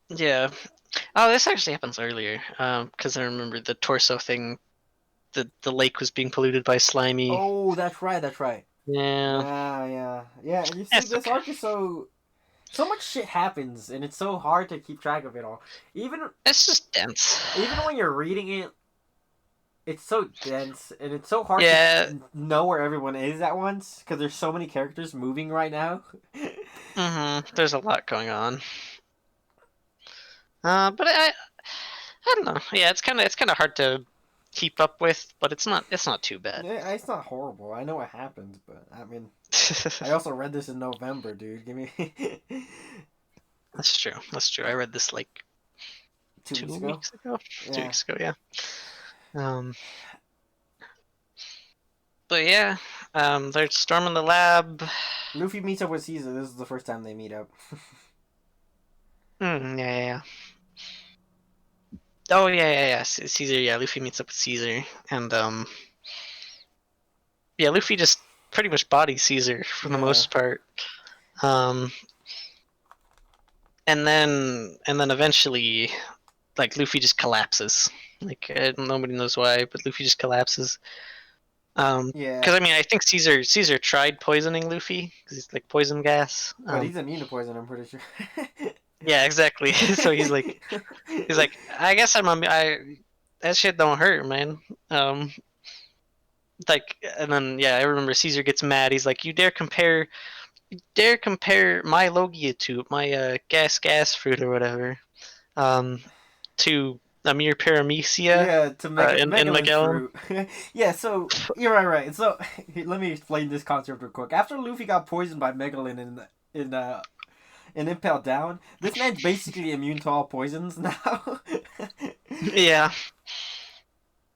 Yeah. Oh, this actually happens earlier. Because I remember the torso thing. The lake was being polluted by Slimy. Oh, that's right. Yeah. Yeah. You see, this arc is so much shit happens, and it's so hard to keep track of it all. It's just dense. Even when you're reading it, it's so dense, and it's so hard to know where everyone is at once because there's so many characters moving right now. There's a lot going on. But I don't know. Yeah, it's kind of hard to keep up with, but it's not too bad. Yeah, it's not horrible. I know what happens, but I mean, I also read this in November, dude. Give me. That's true. I read this like 2 weeks ago. Yeah. 2 weeks ago, yeah. But yeah, they're storming the lab. Luffy meets up with Caesar. This is the first time they meet up. Yeah, yeah, yeah. Oh yeah, yeah, yeah. Caesar. Yeah, Luffy meets up with Caesar, and yeah, Luffy just pretty much bodies Caesar for the Yeah. most part. Um, and then eventually, like Luffy just collapses. Like nobody knows why, but Luffy just collapses. Yeah. Because I mean, I think Caesar tried poisoning Luffy because he's like poison gas. But he's immune to poison, I'm pretty sure. Yeah, exactly. So he's like, I guess I that shit don't hurt, man. Um, like, and then yeah, I remember Caesar gets mad. He's like, you dare compare my Logia to my gas fruit or whatever, um, to a mere paramecia, Yeah, to in Megalin's Magellan. fruit. Yeah, so you're right. So let me explain this concept real quick. After Luffy got poisoned by Megalin in Impel Down, this man's basically immune to all poisons now. Yeah,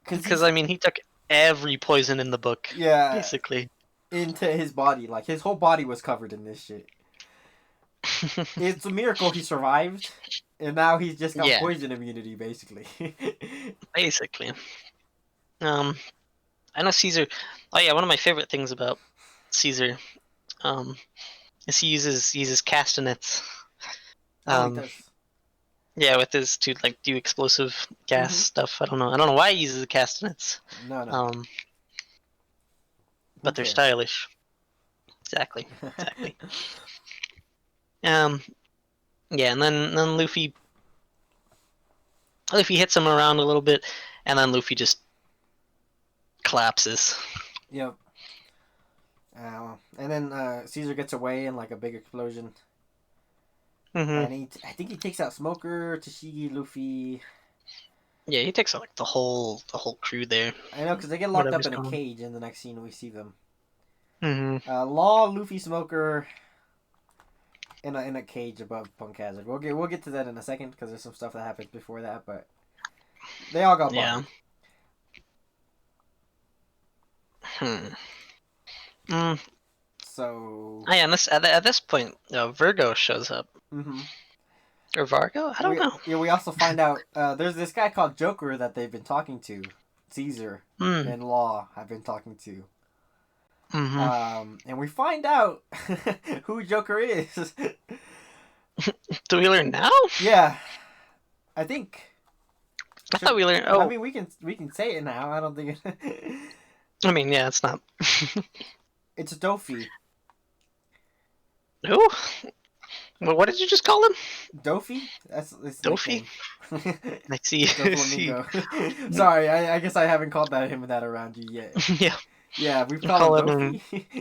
Cause because he's I mean, he took every poison in the book, yeah basically. into his body. Like his whole body was covered in this shit. It's a miracle he survived, and now he's just got Yeah, poison immunity basically. basically. Um, I know Caesar. Oh yeah, one of my favorite things about Caesar, um, is he uses castanets. Oh, he Um, does. yeah, with his to like do explosive gas Hmm. stuff. I don't know. I don't know why he uses the castanets. No, no. Um, Who but they're cares? stylish. Exactly. Exactly. Um, yeah, and then Luffy hits him around a little bit, and then Luffy just collapses. Yep. And then Caesar gets away in like a big explosion, Hmm. and I think he takes out Smoker, Tashigi, Luffy. Yeah, he takes out like the whole crew there, I know because they get locked up whatever's in a going. cage in the next scene we see them. Hmm. Law, Luffy, Smoker in a cage above Punk Hazard. We'll get to that in a second because there's some stuff that happens before that, but they all got Yeah. bodied. Hmm. Mm. So Oh, yeah, and at this point, Virgo shows up. hmm Or Vargo? I don't know. we also find out there's this guy called Joker that they've been talking to. Caesar Hmm. and Law have been talking to. Hmm. And we find out who Joker is. Do we learn now? Yeah, I think. I thought Should we learned. I Oh, mean we can say it now. I don't think it. I mean, yeah, it's not. It's Dofi. Who? Well, what did you just call him? Dofi? That's his Dofi? nickname. I see. I see. Doflamingo. Sorry, I guess I haven't called him that around you yet. Yeah, Yeah, we've we called call him him. Dofi.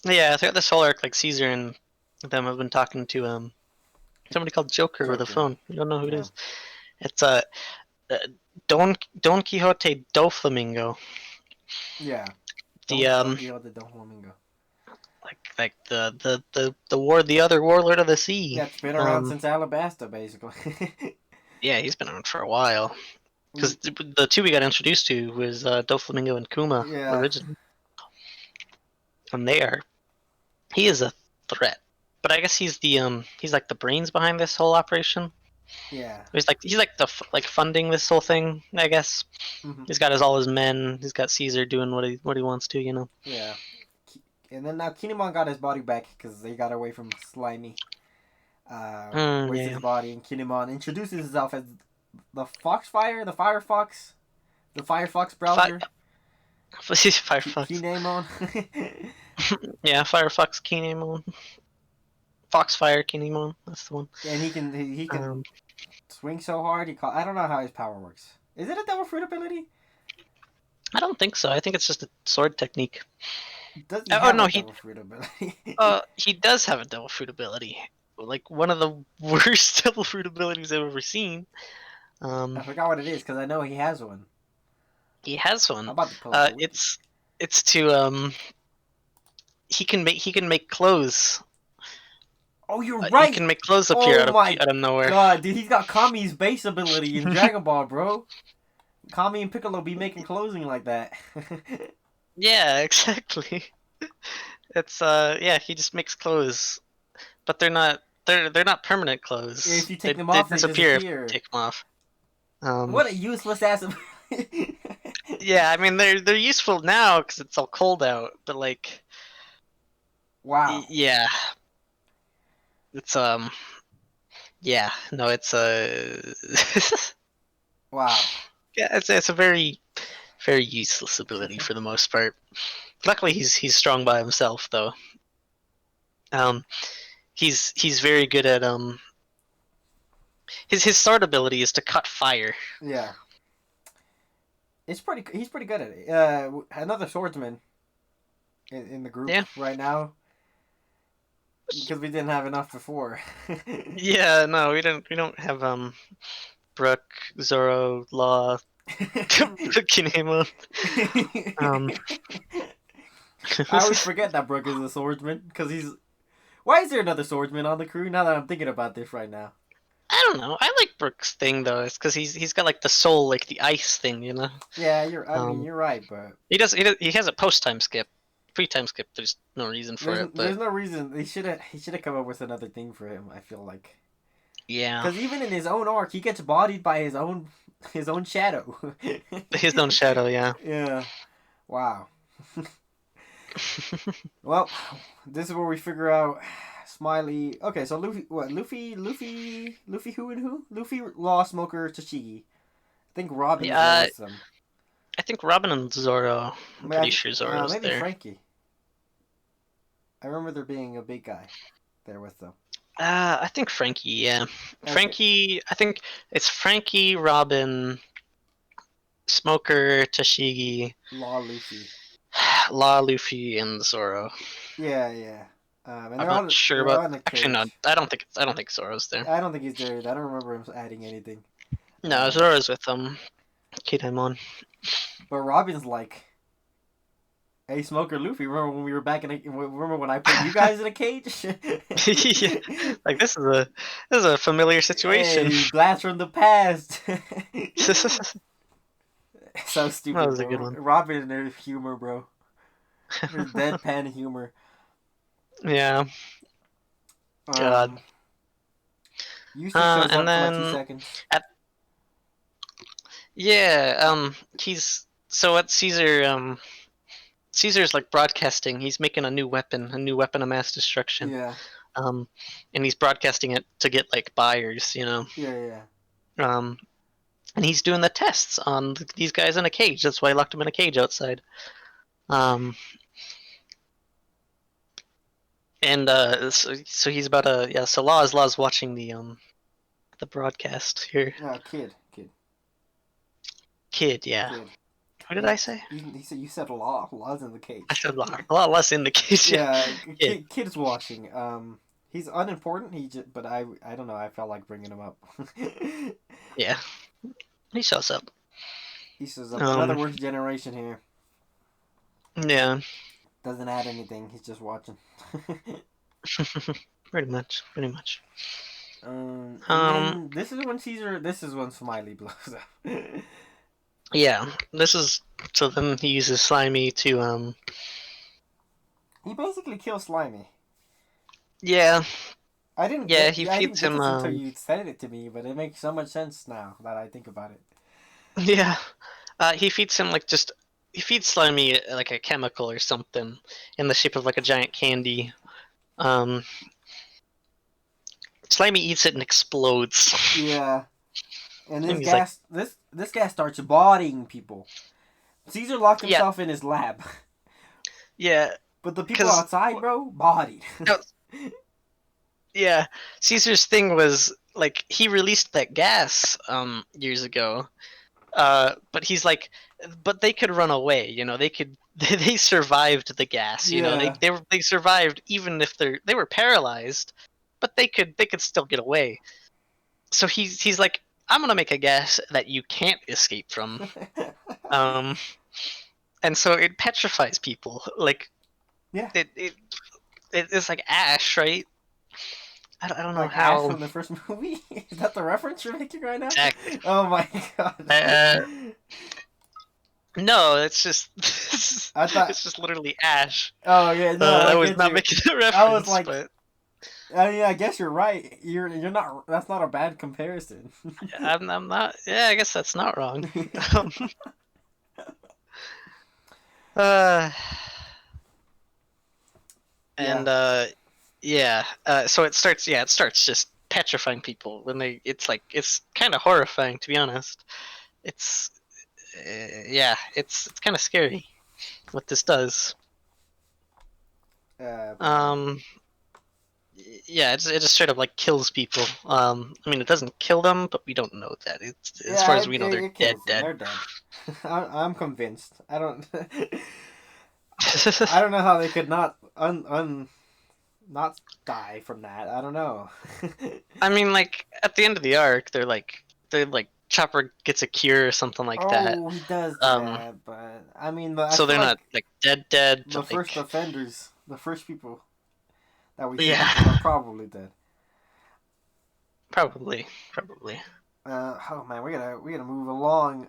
Yeah, throughout this whole arc, like Caesar and them have been talking to somebody called Joker over the Joker. phone. You don't know who it Yeah. is. It's uh Don Quixote Doflamingo. Yeah. The Don Quixote Doflamingo. like the other warlord of the sea. Yeah, it's been around since Alabasta, basically. Yeah, he's been around for a while. Because the two we got introduced to was Doflamingo and Kuma Yeah. originally, and he is a threat. But I guess he's like the brains behind this whole operation. Yeah. He's like like funding this whole thing. I guess Hmm. he's got all his men. He's got Caesar doing what he wants to. Yeah. And then now Kinemon got his body back because they got away from Slimy. Yeah, Wastes body, and Kinemon introduces himself as the Foxfire, the Firefox, the Firefox browser. Firefox. Kinemon. Yeah, Firefox Kinemon. Foxfire Kinemon. That's the one. And he can Um, swing so hard. I don't know how his power works. Is it a devil fruit ability? I don't think so. I think it's just a sword technique. Does he Oh have no, a he devil fruit ability? he does have a devil fruit ability. Like one of the worst devil fruit abilities I've ever seen. I forgot what it is because I know he has one. He has I'm one. about to pull up the wiki. It's to he can make clothes. Oh, you're He right. can make clothes appear Oh my out of nowhere. god, dude, he's got Kami's base ability in Dragon Ball, bro. Kami and Piccolo be making clothing like that. Yeah, exactly. It's yeah, he just makes clothes, but they're not. they're not permanent clothes. If you take them they off, they disappear if you disappear. take them off. What a useless ass. Yeah, I mean they're useful now because it's all cold out, but like, Wow. yeah, it's yeah, no, it's Wow. yeah, it's a very useless ability for the most part. Luckily, he's strong by himself though. Um, he's very good at his sword ability is to cut fire. Yeah. He's pretty good at it. Another swordsman in the group Yeah. right now because we didn't have enough before. Yeah, no, we don't have Brook, Zoro, Law, Kinema. I always forget that Brook is a swordsman because he's. Why is there another swordsman on the crew? Now that I'm thinking about this right now. I don't know. I like Brook's thing though. It's because he's got like the soul, like the ice thing, you know. Yeah, I mean, you're right, but He has a post time skip, pre time skip. There's no reason for it. But there's no reason he should have come up with another thing for him. I feel like. yeah, Because even in his own arc, he gets bodied by his own shadow. his own shadow. Yeah. Yeah. Wow. Well, this is where we figure out Smiley. Okay, so Luffy, what? Luffy, who and who? Luffy, Law, Smoker, Tashigi. I think Robin is them. I think Robin and Zoro. I'm pretty sure Zoro's maybe there. Frankie. I remember there being a big guy there with them. I think Frankie. Yeah, Okay. Frankie. I think it's Frankie, Robin, Smoker, Tashigi, Law, Luffy. Law, Luffy, and Zoro. Yeah, yeah. And I'm not sure about. Actually, no. cage. I don't think Zoro's there. I don't think he's there. I don't remember him adding anything. No, Zoro's with Kidaimon. But Robin's like, "Hey, Smoker, Luffy, remember when we were back remember when I put you guys in a cage?" Yeah. Like this is a familiar situation. Hey, blast from the past. So stupid. That was bro. a good one. Robin and their humor, bro. His deadpan humor. Yeah. God. Yusuf shows and up then for like 2 seconds. Yeah. He's so at Caesar. Caesar's like broadcasting. He's making a new weapon of mass destruction. Yeah. And he's broadcasting it to get like buyers, you know. Yeah. And he's doing the tests on these guys in a cage. That's why I locked them in a cage outside. And so he's about to So Law's watching the broadcast here. Kid, yeah. Kid. What did I say? You said Law. Law's in the cage. I said Law. Law's in the cage. Yeah. Kid's watching. He's unimportant. But I don't know. I felt like bringing him up. Yeah. He shows up. Another worst generation here. Yeah. Doesn't add anything. He's just watching. Pretty much. This is when Caesar. This is when Smiley blows up. Yeah. So then he uses Slimy to He basically kills Slimy. Yeah. I didn't. Yeah, get, he I feeds didn't get him. this until you said it to me, but it makes so much sense now that I think about it. Yeah. He feeds him he feeds Slimy like a chemical or something in the shape of like a giant candy. Slimy eats it and explodes. Yeah. And this gas starts bodying people. Caesar locked himself in his lab. Yeah. But the people outside, bro, bodied. No. Yeah. Caesar's thing was like he released that gas years ago. But he's like, but they could run away, you know. They survived the gas, you know. They survived even if they were paralyzed, but they could still get away. So he's like, I'm gonna make a gas that you can't escape from. And so it petrifies people. Like, yeah, it's like ash, right? I don't know like how. Ash from the first movie? Is that the reference you're making right now? Exactly. Oh my god. No, it's just I thought it's just literally ash. Oh yeah, no. I was not making a reference. I was like, but... I mean, I guess you're right. You're not. That's not a bad comparison. I'm not. Yeah, I guess that's not wrong. Um, uh, Yeah. and yeah. So it starts. Yeah, it starts just petrifying people when they. It's like it's kind of horrifying, to be honest. It's yeah. It's kind of scary what this does. Man. Um, yeah, it just straight up like kills people. I mean, it doesn't kill them, but we don't know that. It's as far Yeah, as we know, they're it dead, kills them. dead. They're dead. I'm convinced. I don't. I don't know how they could not not die from that. I don't know. I mean, like at the end of the arc, they're like Chopper gets a cure or something like that. Oh, he does do Um, that, but I mean, I so feel they're not like like dead, dead, the but first like offenders, the first people that we see, are yeah, probably dead. probably. Oh man, we gotta move along.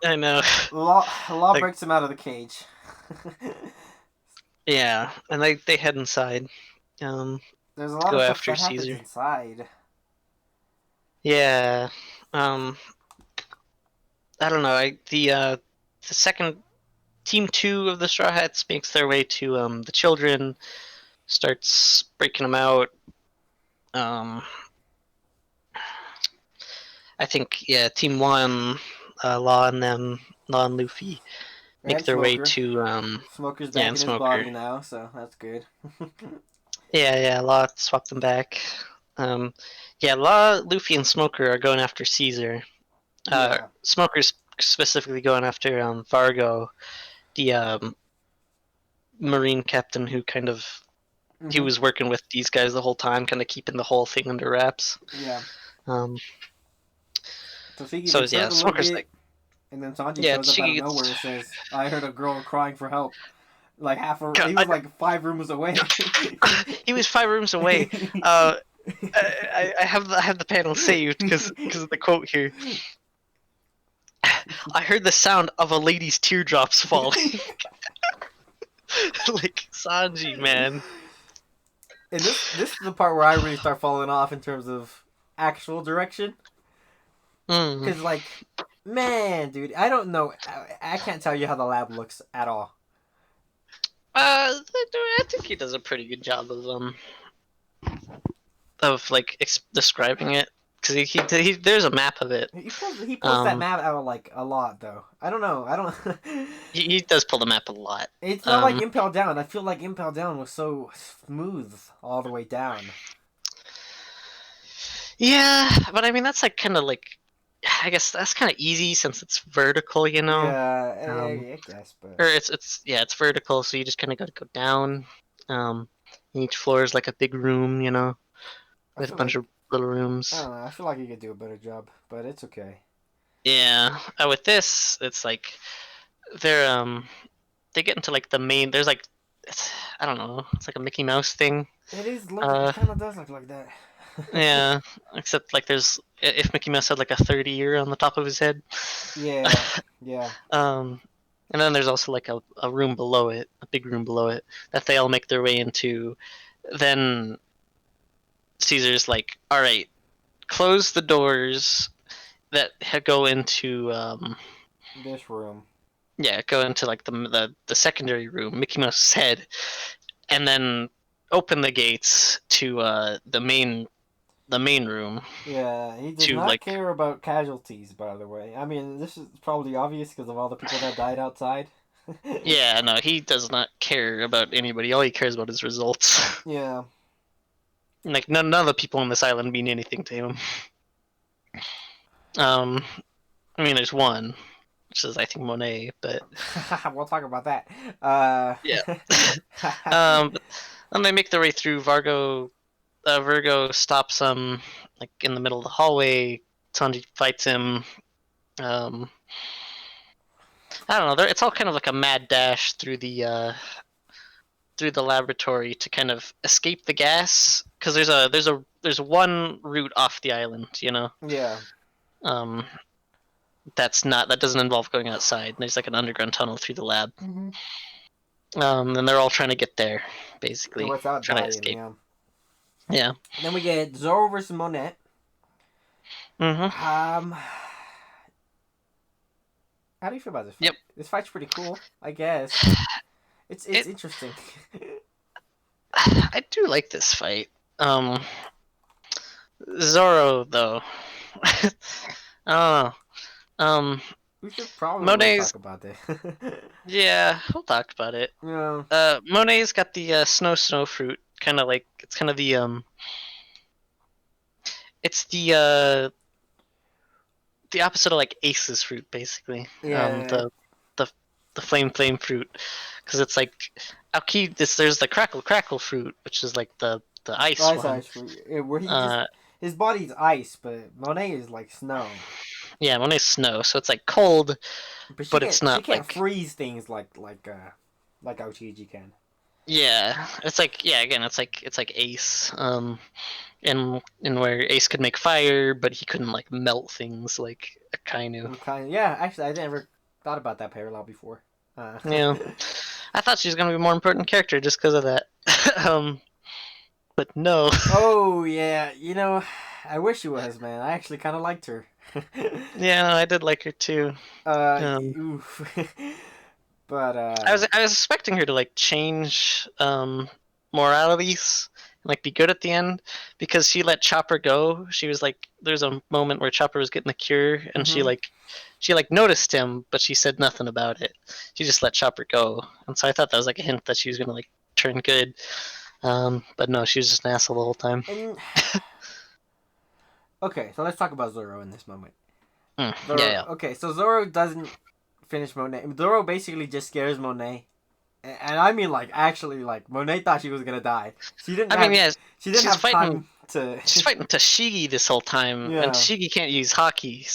I know. Law Like breaks him out of the cage. yeah, and they head inside. There's a To lot go of stuff after that happens Caesar. inside. Yeah. Um, I don't know. The second team two of the Straw Hats makes their way to the children, starts breaking them out. Um, I think yeah, team one, Law and Luffy make And their way Smoker. to Smoker's yeah, back and in his Smoker. body now, so that's good. Yeah, Law swapped them back. Um, yeah, Law, Luffy, and Smoker are going after Caesar. Yeah. Smoker's specifically going after Vargo, the Marine captain who kind of he Hmm. was working with these guys the whole time, kind of keeping the whole thing under wraps. Yeah. Um, Tashigi so gets yeah, hurt a little Smoker's bit, like, and then Sanji yeah, shows up out of Chigi nowhere gets. and says, "I heard a girl crying for help." Like God, he was like 5 rooms away. he was 5 rooms away. I have the panel saved because of the quote here. I heard the sound of a lady's teardrops falling. Like Sanji, man. And this is the part where I really start falling off in terms of actual direction. Mm. Cause like, man, dude, I don't know. I can't tell you how the lab looks at all. I think he does a pretty good job of like describing it because he there's a map of it. He pulls that Um, map out like a lot though. I don't know. I don't. he does pull the map a lot. It's not like Um, Impel Down. I feel like Impel Down was so smooth all the way down. yeah, but I mean that's like kind of like I guess that's kind of easy since it's vertical, you know. Yeah, Um, I guess, but or it's yeah, it's vertical, so you just kind of got to go down. Um, each floor is like a big room, you know, I with a feel bunch like of little I rooms. don't know. I feel like you could do a better job, but it's okay. Yeah, with this, it's like they're they get into like the main. There's like it's, I don't know. It's like a Mickey Mouse thing. It is look. It Uh, kind of does look like that. yeah. Except like there's if Mickey Mouse had like a 30 year on the top of his head. Yeah, yeah, um, and then there's also like a room below it, a big room below it that they all make their way into. Then Caesar's like, all right, close the doors that go into this room. yeah, go into like the secondary room, Mickey Mouse's head, and then open the gates to the main room Yeah, he does to not like care about casualties. By the way, I mean this is probably obvious because of all the people that died outside. yeah, no, he does not care about anybody. All he cares about is results. Yeah, Like none of the people on this island mean anything to him. Um, I mean, there's one, which is I think Monet, but we'll talk about that. Uh, yeah. But then they make their way through. Virgo stops them like in the middle of the hallway. Sanji fights him. Um, I don't know. It's all kind of like a mad dash through the laboratory to kind of escape the gas because there's one route off the island, you know. yeah. Um, that doesn't involve going outside. There's like an underground tunnel through the lab. Mm-hmm. And they're all trying to get there, basically Without trying to dying, escape. yeah. Yeah. Then we get Zoro versus Monet. Mm-hmm. How do you feel about this Yep. fight? This fight's pretty cool, I guess. It's It. interesting. I do like this fight. Um, Zoro though. I don't know. We should probably Monet's. talk about this. Yeah, we'll talk about it. Yeah. Monet's got the snow fruit. Kind of like it's kind of the It's the opposite of like Ace's fruit, basically. Yeah. The the flame fruit, because it's like Aokiji. There's the crackle fruit, which is like the ice one. Ice fruit. Where he just Uh, his body's ice, but Monet is like snow. yeah, Monet's snow, so it's like cold, But but it's she not can't like. freeze things like Aokiji can. Yeah, it's like again, it's like Ace. In where Ace could make fire, but he couldn't like melt things like Akainu. Yeah, actually, I never thought about that parallel before. Yeah, I thought she was gonna be a more important character just because of that. um, but no. Oh yeah, I wish she was, man. I actually kind of liked her. Yeah, no, I did like her too. Oof. But I was expecting her to like change moralities and like be good at the end because she let Chopper go. She was like, there's a moment where Chopper was getting the cure and mhm. she noticed him, but she said nothing about it. She just let Chopper go, and so I thought that was like a hint that she was gonna like turn good. But no, she was just an asshole the whole time. And okay, so let's talk about Zoro in this moment. Yeah. Okay, so Zoro doesn't finish Monet. Zoro basically just scares Monet, and I mean like actually like Monet thought she was gonna die. She didn't I mean, have yeah, she didn't she's have fighting. time to. She's fighting Tashigi this whole time, and Yeah, Tashigi can't use hockey,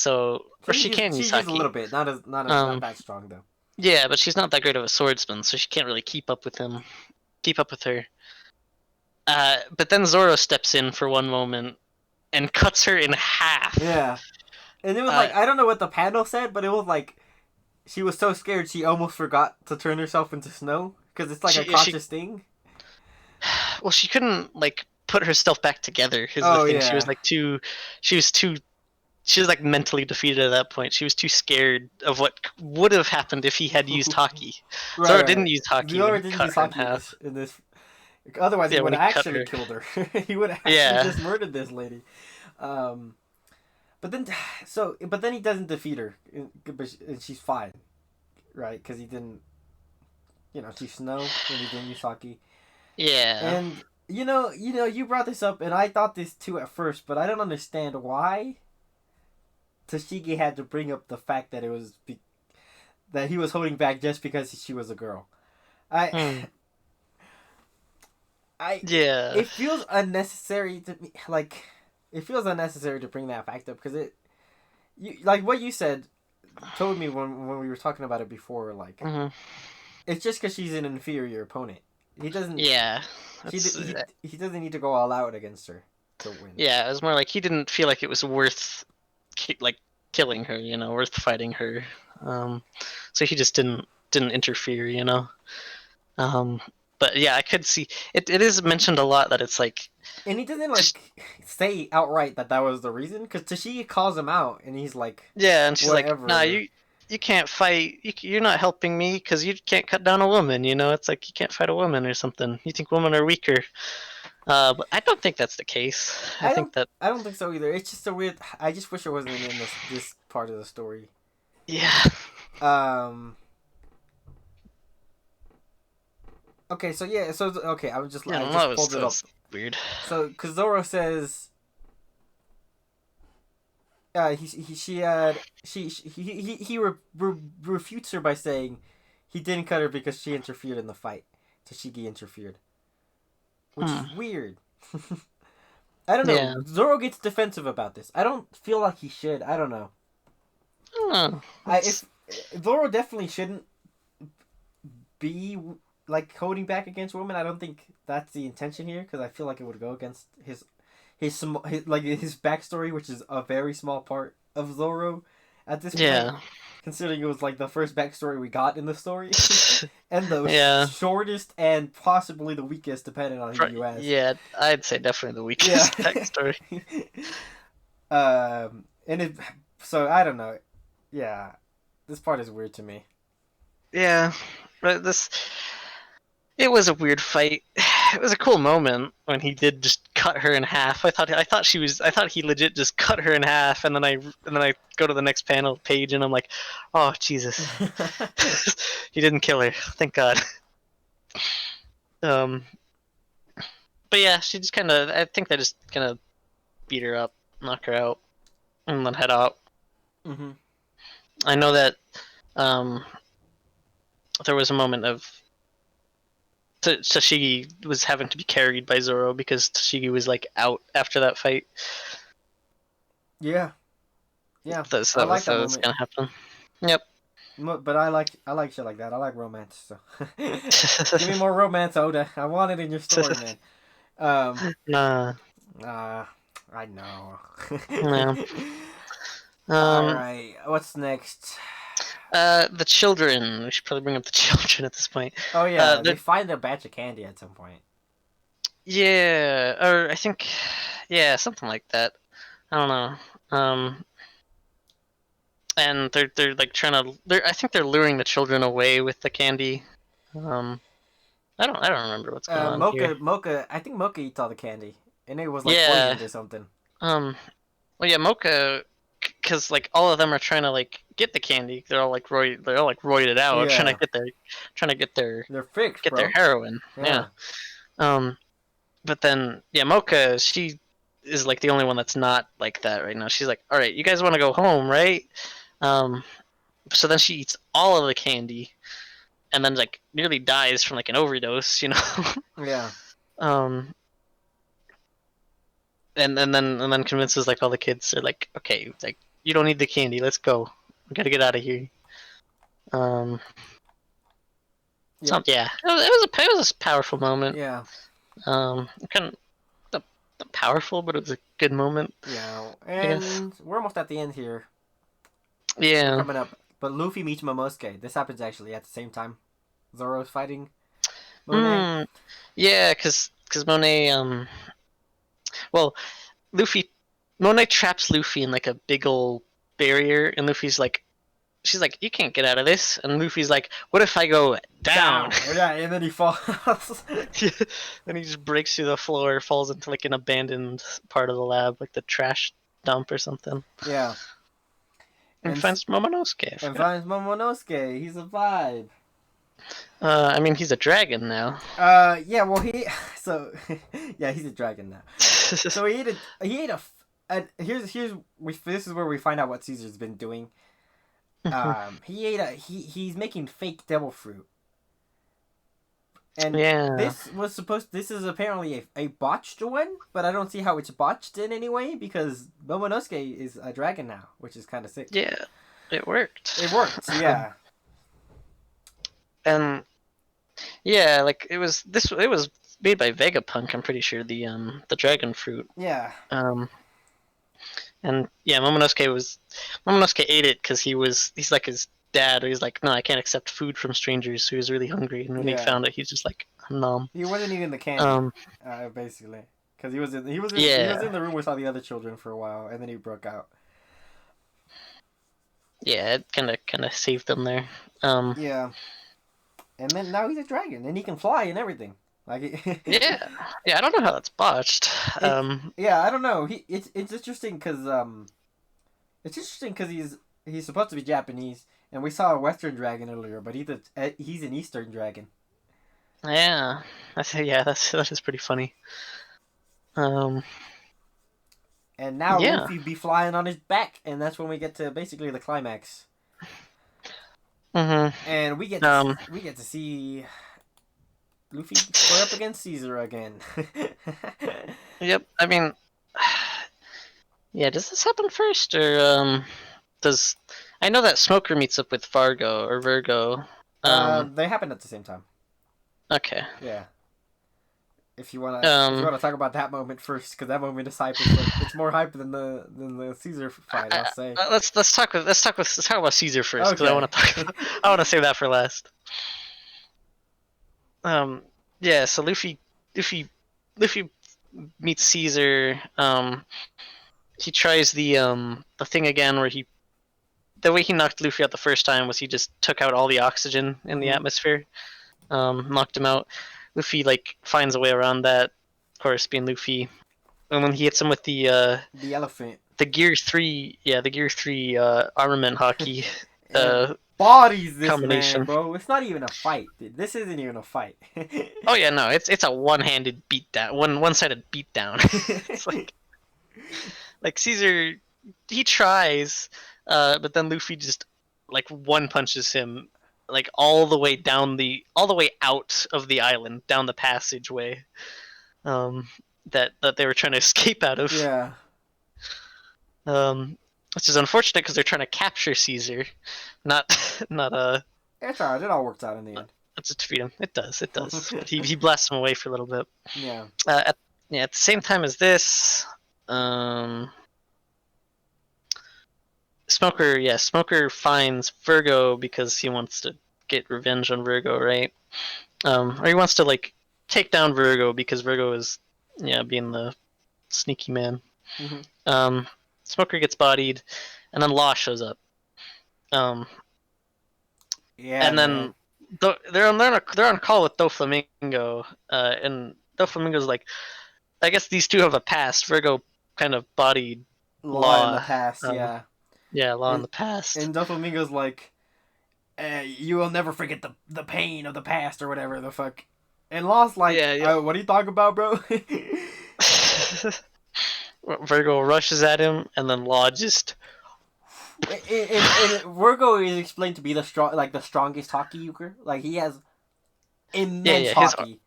or she can she use used a little hockey. bit, not Um, that strong though. yeah, but she's not that great of a swordsman, so she can't really keep up with her. But then Zoro steps in for one moment and cuts her in half. Yeah, and it was Uh, like I don't know what the panel said, but it was like she was so scared she almost forgot to turn herself into snow because it's like a she conscious thing. well, she couldn't like put herself back together. Is the Oh thing. She was yeah. like too. She was too. She was like mentally defeated at that point. She was too scared of what would have happened if he had used hockey. Right, Zoro right, didn't right. use hockey when Zoro he didn't cut use her in hockey in half. this. Otherwise, he Yeah, would when he have cut actually her. killed her. He would have actually Yeah. just murdered this lady. Um, but then, but then he doesn't defeat her, and she's fine, right? Because he didn't, she's snow when he didn't use hockey. Yeah. And you brought this up, and I thought this too at first, but I don't understand why Tashigi had to bring up the fact that that he was holding back just because she was a girl. I Hmm. I Yeah. it feels unnecessary to me. Like it feels unnecessary to bring that fact up because like what you said told me when we were talking about it before. Like Hmm. it's just because she's an inferior opponent. He doesn't. Yeah. He That's he doesn't need to go all out against her to win. yeah. It was more like he didn't feel like it was worth like killing her. Worth fighting her. So he just didn't interfere. Um, but yeah, I could see it. It is mentioned a lot that it's like And he doesn't just like say outright that was the reason because Tashigi calls him out and he's like, yeah, and she's like, nah, whatever. you can't fight. You're not helping me because you can't cut down a woman. It's like you can't fight a woman or something. You think women are weaker. But I don't think that's the case. I I think don't. that I don't think so either. It's just a weird. I just wish it wasn't in this part of the story. yeah, Um. Okay, so yeah, so okay, yeah, I that just was pulled it that up. was weird. So Kazoro says, he she she he refutes her by saying he didn't cut her because she interfered in the fight. Tashigi interfered, which is Hmm. weird. I don't know. Yeah. Zoro gets defensive about this. I don't feel like he should. I don't know. Oh, I if Zoro definitely shouldn't be like holding back against women. I don't think that's the intention here because I feel like it would go against his backstory, which is a very small part of Zoro at this point. yeah. considering it was like the first backstory we got in the story, and the Yeah. shortest and possibly the weakest, depending on who you ask. Yeah, I'd say definitely the Yeah. weakest backstory. And it, so I don't know. Yeah, this part is weird to me. Yeah, but it was a weird fight. It was a cool moment when he did just cut her in half. I thought he legit just cut her in half, and then I go to the next panel page and I'm like, oh Jesus, he didn't kill her, thank God. Um, but yeah, she just kind of, I think they just kind of beat her up, knock her out, and then head out. Mm-hmm. I know that um, there was a moment of Tashigi was having to be carried by Zoro because Tashigi was like out after that fight. Yeah, yeah. So I like that that was moment. gonna happen. Yep. But I like shit like that. I like romance. So give me more romance, Oda. I want it in your story, man. Nah. I know. No. All Um. right, what's next? The children. We should probably bring up the children at this point. Oh yeah, they They're- find a batch of candy at some point. yeah, or I think, yeah, something like that. I don't know. And they're like trying to. I think they're luring the children away with the candy. Um. I don't remember what's going on here. Mocha. I think Mocha eats all the candy, and it was like Yeah. poisoned or something. Um. Well, yeah, Mocha, because like all of them are trying to like get the candy. They're all like roided out, Yeah, trying to they're fixed, get their bro. heroin. Yeah. Yeah. Um. But then yeah, Mocha, she is like the only one that's not like that right now. She's like, all right, you guys want to go home, right? Um. So then she eats all of the candy, and then like nearly dies from like an overdose. You know. Yeah. um. And then convinces like all the kids are like, okay, like you don't need the candy, let's go, we gotta get out of here. Um, Yep. yeah, it was a powerful moment. Yeah. Kind of not powerful, but it was a good moment. Yeah. I guess. And we're almost at the end here. We're Yeah. coming up. But Luffy meets Momosuke. This happens actually at the same time. Zoro's fighting Monet. Yeah, because Monet well, Luffy Monet traps Luffy in like a big old barrier, and Luffy's like, she's like, you can't get out of this, and Luffy's like, what if I go down? Yeah, and then he falls. Then he just breaks through the floor, falls into like an abandoned part of the lab, like the trash dump or something. Yeah. And finds Momonosuke. And finds Momonosuke. He's a vibe. I mean, he's a dragon now. Yeah. Well, yeah, he's a dragon now. So he ate a. This is where we find out what Caesar's been doing. He's making fake devil fruit. And yeah. this is apparently a botched one, but I don't see how it's botched in any way because Momonosuke is a dragon now, which is kind of sick. Yeah, it worked. It worked, yeah. And yeah, like it was made by Vegapunk, I'm pretty sure, the dragon fruit. Yeah. And yeah, Momonosuke ate it because he's like his dad. He's like, no, I can't accept food from strangers. So he was really hungry, and when he found it, he's just like, nom. He wasn't eating the candy, basically, because he was in the room with all the other children for a while, and then he broke out. Yeah, it kind of saved them there. Yeah. And then now he's a dragon, and he can fly and everything. Like yeah, I don't know how that's botched. Yeah, I don't know. It's interesting because he's supposed to be Japanese, and we saw a Western dragon earlier, but he's an Eastern dragon. Yeah, that is pretty funny. And now Luffy be flying on his back, and that's when we get to basically the climax. Mm-hmm. And we get to see Luffy square up against Caesar again. Yep. I mean, yeah. Does this happen first, or does I know that Smoker meets up with Virgo? They happen at the same time. Okay. Yeah. If you wanna talk about that moment first, because that moment is hype. It's more hype than the Caesar fight. I'll say. Let's talk about Caesar first, because Okay. I want to save that for last. Yeah. So Luffy meets Caesar. He tries the thing again where the way he knocked Luffy out the first time was he just took out all the oxygen in the atmosphere, knocked him out. Luffy like finds a way around that, of course, being Luffy, and when he hits him with the elephant, the Gear 3 armament hockey bodies this man, combination. bro. It's not even a fight, dude. This isn't even a fight. Oh yeah, no, it's a one-handed beatdown, one-sided beatdown. It's like Caesar, he tries, but then Luffy just like one punches him like all the way out of the island, down the passageway that they were trying to escape out of. Yeah. Which is unfortunate because they're trying to capture Caesar, not It's alright. It all works out in the end. to defeat him. It does. He blasts him away for a little bit. Yeah. At the same time as this, Smoker finds Virgo because he wants to get revenge on Virgo, right? Or he wants to like take down Virgo because Virgo is being the sneaky man. Smoker gets bodied, and then Law shows up. And then they're on call with Doflamingo, and Doflamingo's like, I guess these two have a past. Virgo kind of bodied Law in the past, Law in the past. And Doflamingo's like, you will never forget the pain of the past or whatever the fuck. And Law's like, what are you talking about, bro? Virgo rushes at him, and then Law just. Virgo is explained to be the strongest hockey euchre. Like he has immense hockey.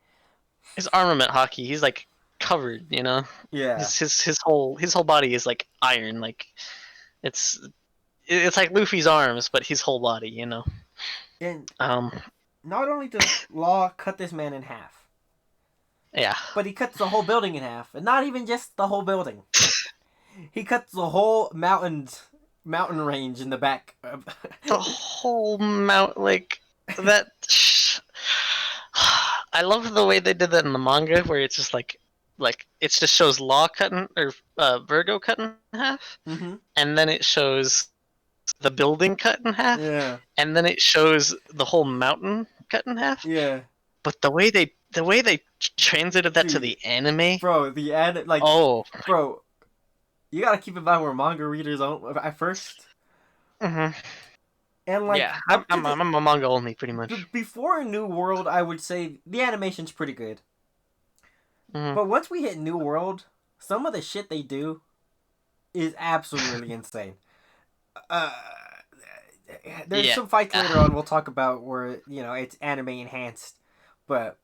His armament hockey. He's like covered, you know. Yeah. His whole body is like iron. Like it's like Luffy's arms, but his whole body, you know. And not only does Law cut this man in half. Yeah. But he cuts the whole building in half, and not even just the whole building. He cuts the whole mountain range in the back. The whole like that. I love the way they did that in the manga, where it's just like it just shows Law cutting or Virgo cutting in half, and then it shows the building cut in half, and then it shows the whole mountain cut in half. Yeah. But the way they translated that to the anime, bro, bro, you gotta keep in mind we're manga readers at first. And I'm a manga only pretty much. Before New World, I would say the animation's pretty good. But once we hit New World, some of the shit they do is absolutely insane. There's some fights later on we'll talk about where it's anime enhanced, but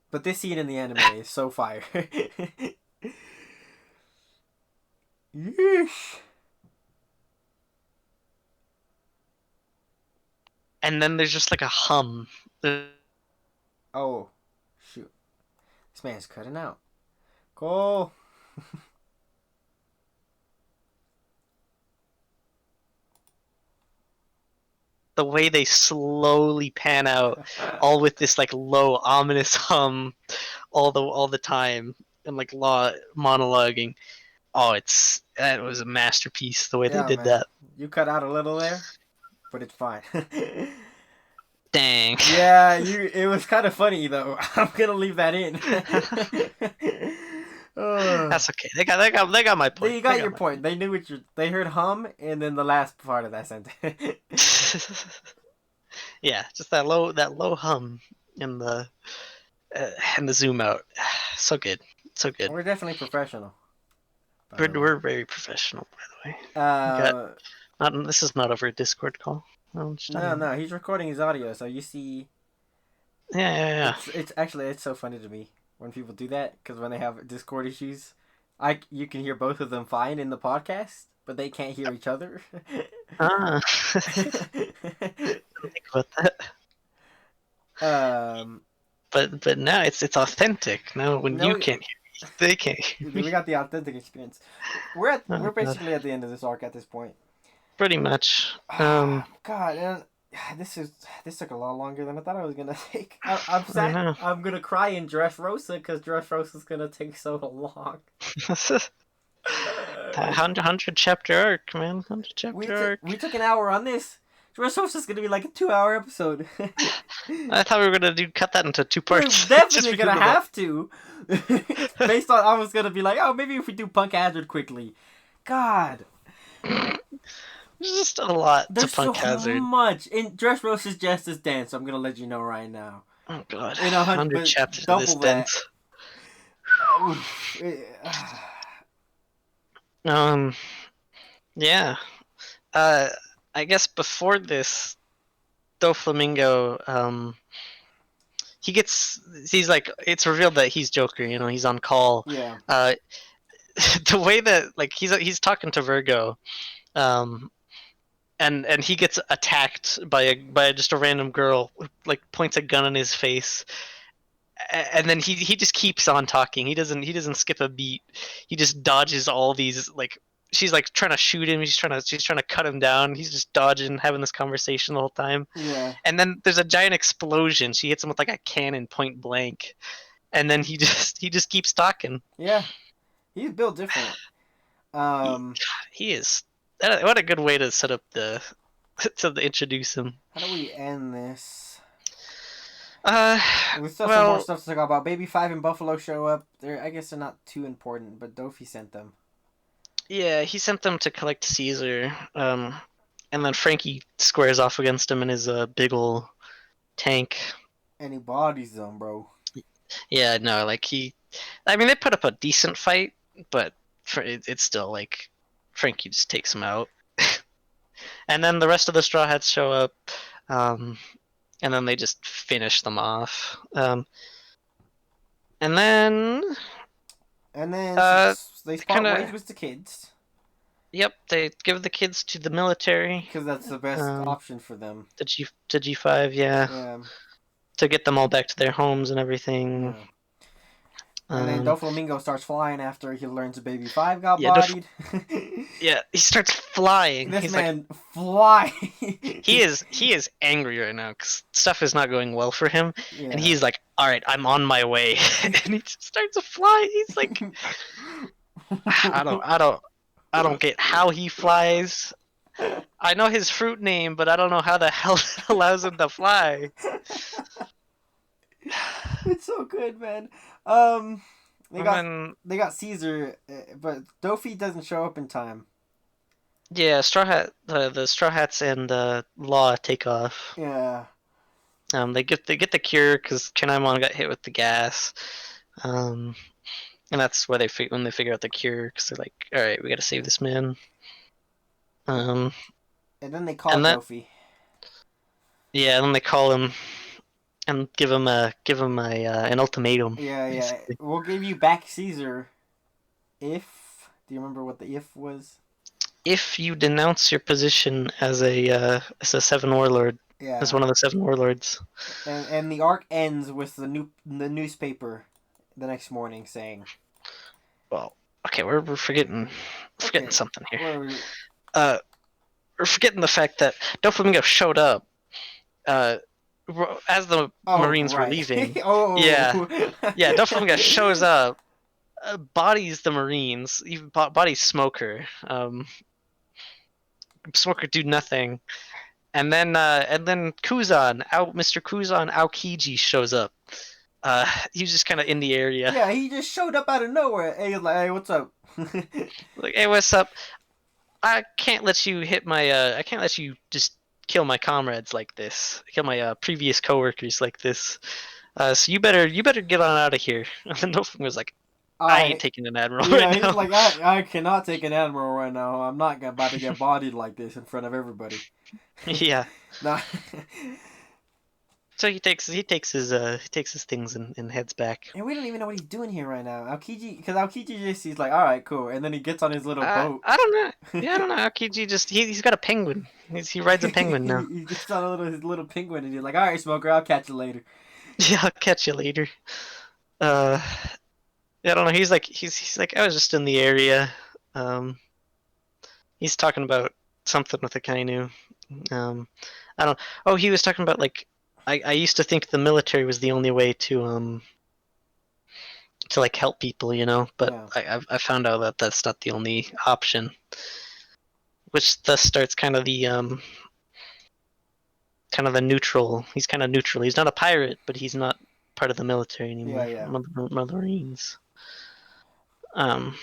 but this scene in the anime is so fire. Yeesh. And then there's just like a hum. Oh, shoot! This man's cutting out. Go. The way they slowly pan out, all with this like low ominous hum, all the time, and like Law monologuing. Oh, that was a masterpiece. The way they did that. You cut out a little there, but it's fine. Dang. Yeah, it was kind of funny though. I'm gonna leave that in. That's okay. They got my point. They got your point. They knew they heard hum, and then the last part of that sentence. Yeah, just that low hum and the zoom out. So good. We're definitely professional. We're very professional, by the way. This is not over a Discord call. No, he's recording his audio, so you see. Yeah. It's so funny to me when people do that, because when they have Discord issues, you can hear both of them fine in the podcast, but they can't hear each other. Think about that. but now it's authentic. Now when No, you can't hear me, they can't hear we me. got the authentic experience. Oh We're god, basically at the end of this arc at this point. pretty much. God, and this took a lot longer than I thought it was gonna take. I'm I sad. know. I'm gonna cry in Dressrosa because Dressrosa's gonna take so long. 100 chapter arc, man. 100 chapter arc. We took an hour on this. Dressrosa's gonna be like a 2 hour episode. I thought we were gonna cut that into two We're parts, just definitely because gonna of that. have to. Based on I was gonna be like, oh, maybe if we do Punk Hazard quickly. God, There's just a lot to there's so Punk Hazard. much. In Dressrosa's Justice Dance, I'm gonna let you know right now. Oh god, In 100, 100 but chapters of this double that. dance. Oof. Um, yeah. Uh, I guess before this, Doflamingo, he's like, it's revealed that he's Joker. You know, he's on call. Yeah. The way that like he's talking to Virgo, um, and he gets attacked by just a random girl who, like, points a gun in his face, and then he just keeps on talking. He doesn't skip a beat. He just dodges all these, like, she's like trying to shoot him. She's trying to cut him down. He's just dodging, having this conversation the whole time. Yeah. And then there's a giant explosion. She hits him with like a cannon point blank, and then he just keeps talking. Yeah. He's built different. He is. What a good way to set up to introduce him. How do we end this? Uh, We still have some well, more stuff to talk about. Baby 5 and Buffalo show up. I guess they're not too important, but Dofi sent them. yeah, he sent them to collect Caesar. And then Frankie squares off against him in his big ol' tank. And he bodies them, bro. Yeah, no, like I mean, they put up a decent fight, but it's still like Frankie just takes him out. And then the rest of the Straw Hats show up, and then they just finish them off. And then They part kinda- ways with the kids. Yep, they give the kids to the military. Because that's the best option for them. The G5, yeah, Yeah. to get them all back to their homes and everything. Yeah. And then Doflamingo starts flying after he learns Baby 5 got Yeah, bodied. Yeah, he starts flying. This He's man fly. he is angry right now because stuff is not going well for him, Yeah. and he's like, "All right, I'm on my way," and he just starts to fly. He's like, I don't get how he flies. I know his fruit name, but I don't know how the hell it allows him to fly. It's so good, man. They got Caesar, but Dofi doesn't show up in time. Yeah, the Straw Hats and Law take off. Yeah. They get the cure because Kenaimon got hit with the gas, and that's where when they figure out the cure, because they're like, all right, we got to save this man. And then they call Dofi. Yeah, and then they call him and give him an ultimatum. Yeah, basically. We'll give you back Caesar if. Do you remember what the if was? If you denounce your position as a Seven Warlord, Yeah. as one of the 7 Warlords. And the arc ends with the newspaper the next morning saying. Well, okay, we're forgetting Okay. something here. Well, We're forgetting the fact that Doflamingo showed up as the Marines were leaving. Yeah. Yeah, Doflamingo shows up, bodies the Marines, even bodies Smoker. Smoker do nothing, and then Kuzan, Mr. Kuzan Aokiji shows up. He was just kind of in the area. Yeah, he just showed up out of nowhere. Hey, like, hey, what's up? Like, hey, what's up? I can't let you hit my. I can't let you just kill my comrades like this. Kill my previous coworkers like this. So you better get on out of here. And then Dolphin was like, I ain't taking an admiral right now. He's like, I cannot take an admiral right now. I'm not about to get bodied like this in front of everybody. Yeah. Nah. So he takes his things and heads back. And we don't even know what he's doing here right now. Aokiji, because Aokiji just, he's like, all right, cool, and then he gets on his little boat. I don't know. Yeah, I don't know. Aokiji just he's got a penguin. He rides a penguin now. He gets on his little penguin, and he's like, all right, Smoker, I'll catch you later. Yeah, I'll catch you later. Yeah, I don't know. He's like I was just in the area. Um, he's talking about something with Akainu. Um, I don't. Oh, he was talking about like I used to think the military was the only way to like help people, you know. But Yeah. I found out that that's not the only option, which thus starts kind of the neutral. He's kind of neutral. He's not a pirate, but he's not part of the military Yeah, anymore. yeah. Marines. Um,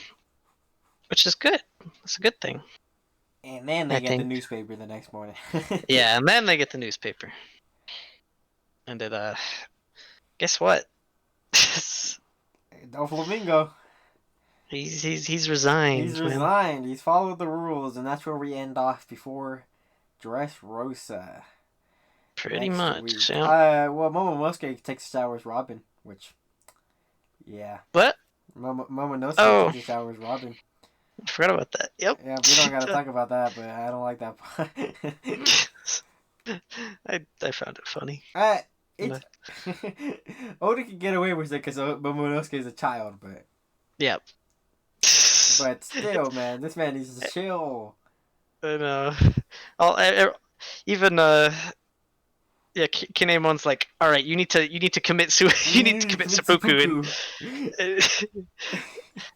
which is good. It's a good thing, And then they I get the think. newspaper the next morning. Yeah, and then they get the newspaper, and it guess what? Doflamingo. he's He's resigned, man. resigned. He's followed the rules, and that's where we end off before Dressrosa Pretty next much. week. Yeah. Well, Momonosuke takes a shower with Robin, which, yeah. What? Momonosuke Oh, takes a shower with Robin. I forgot about that. Yep. Yeah, we don't gotta talk about that, but I don't like that part. I found it funny. uh, it's Oda can get away with it because Momonosuke is a child, but Yep. still, man, this man needs to chill. I know. Even yeah, Kinemon's like, all right, you need to commit you need to commit seppuku, and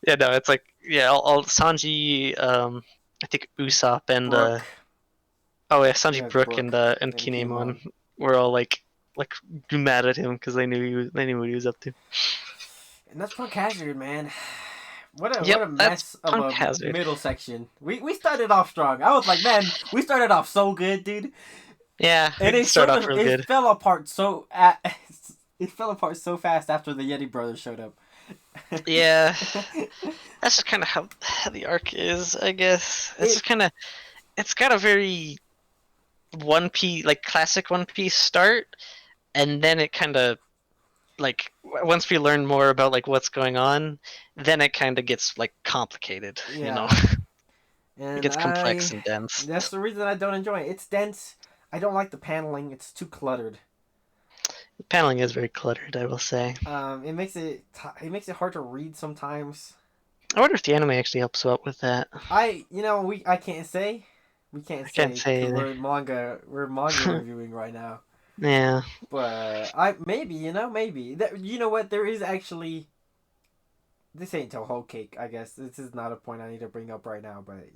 yeah, no, it's like yeah, all Sanji, I think Usopp and Brooke. oh yeah, Sanji, Yeah, Brook, Brooke and and Kinemon. Kinemon were all like mad at him because they knew what he was up to. And that's Punk Hazard, man. What Yep, a that's mess of Punk a Hazard. middle section. We started off strong. I was like, man, we started off so good, dude. Yeah, And it started off real it good. fell apart it fell apart so fast after the Yeti brothers showed up. Yeah, that's just kind of how the arc is, I guess. It's just kind of it's got a very One Piece, like classic One Piece start, and then it kind of like once we learn more about like what's going on, then it kind of gets like complicated, you know. Yeah. It And gets complex and dense. that's the reason I don't enjoy it. It's dense. I don't like the paneling. It's too cluttered. The paneling is very cluttered, I will say. It makes it hard to read sometimes. I wonder if the anime actually helps out with that. I can't say. We can't I can't say say because either. we're manga reviewing right now. Yeah. But I maybe that you know what there is actually. This ain't till whole cake. I guess this is not a point I need to bring up right now. But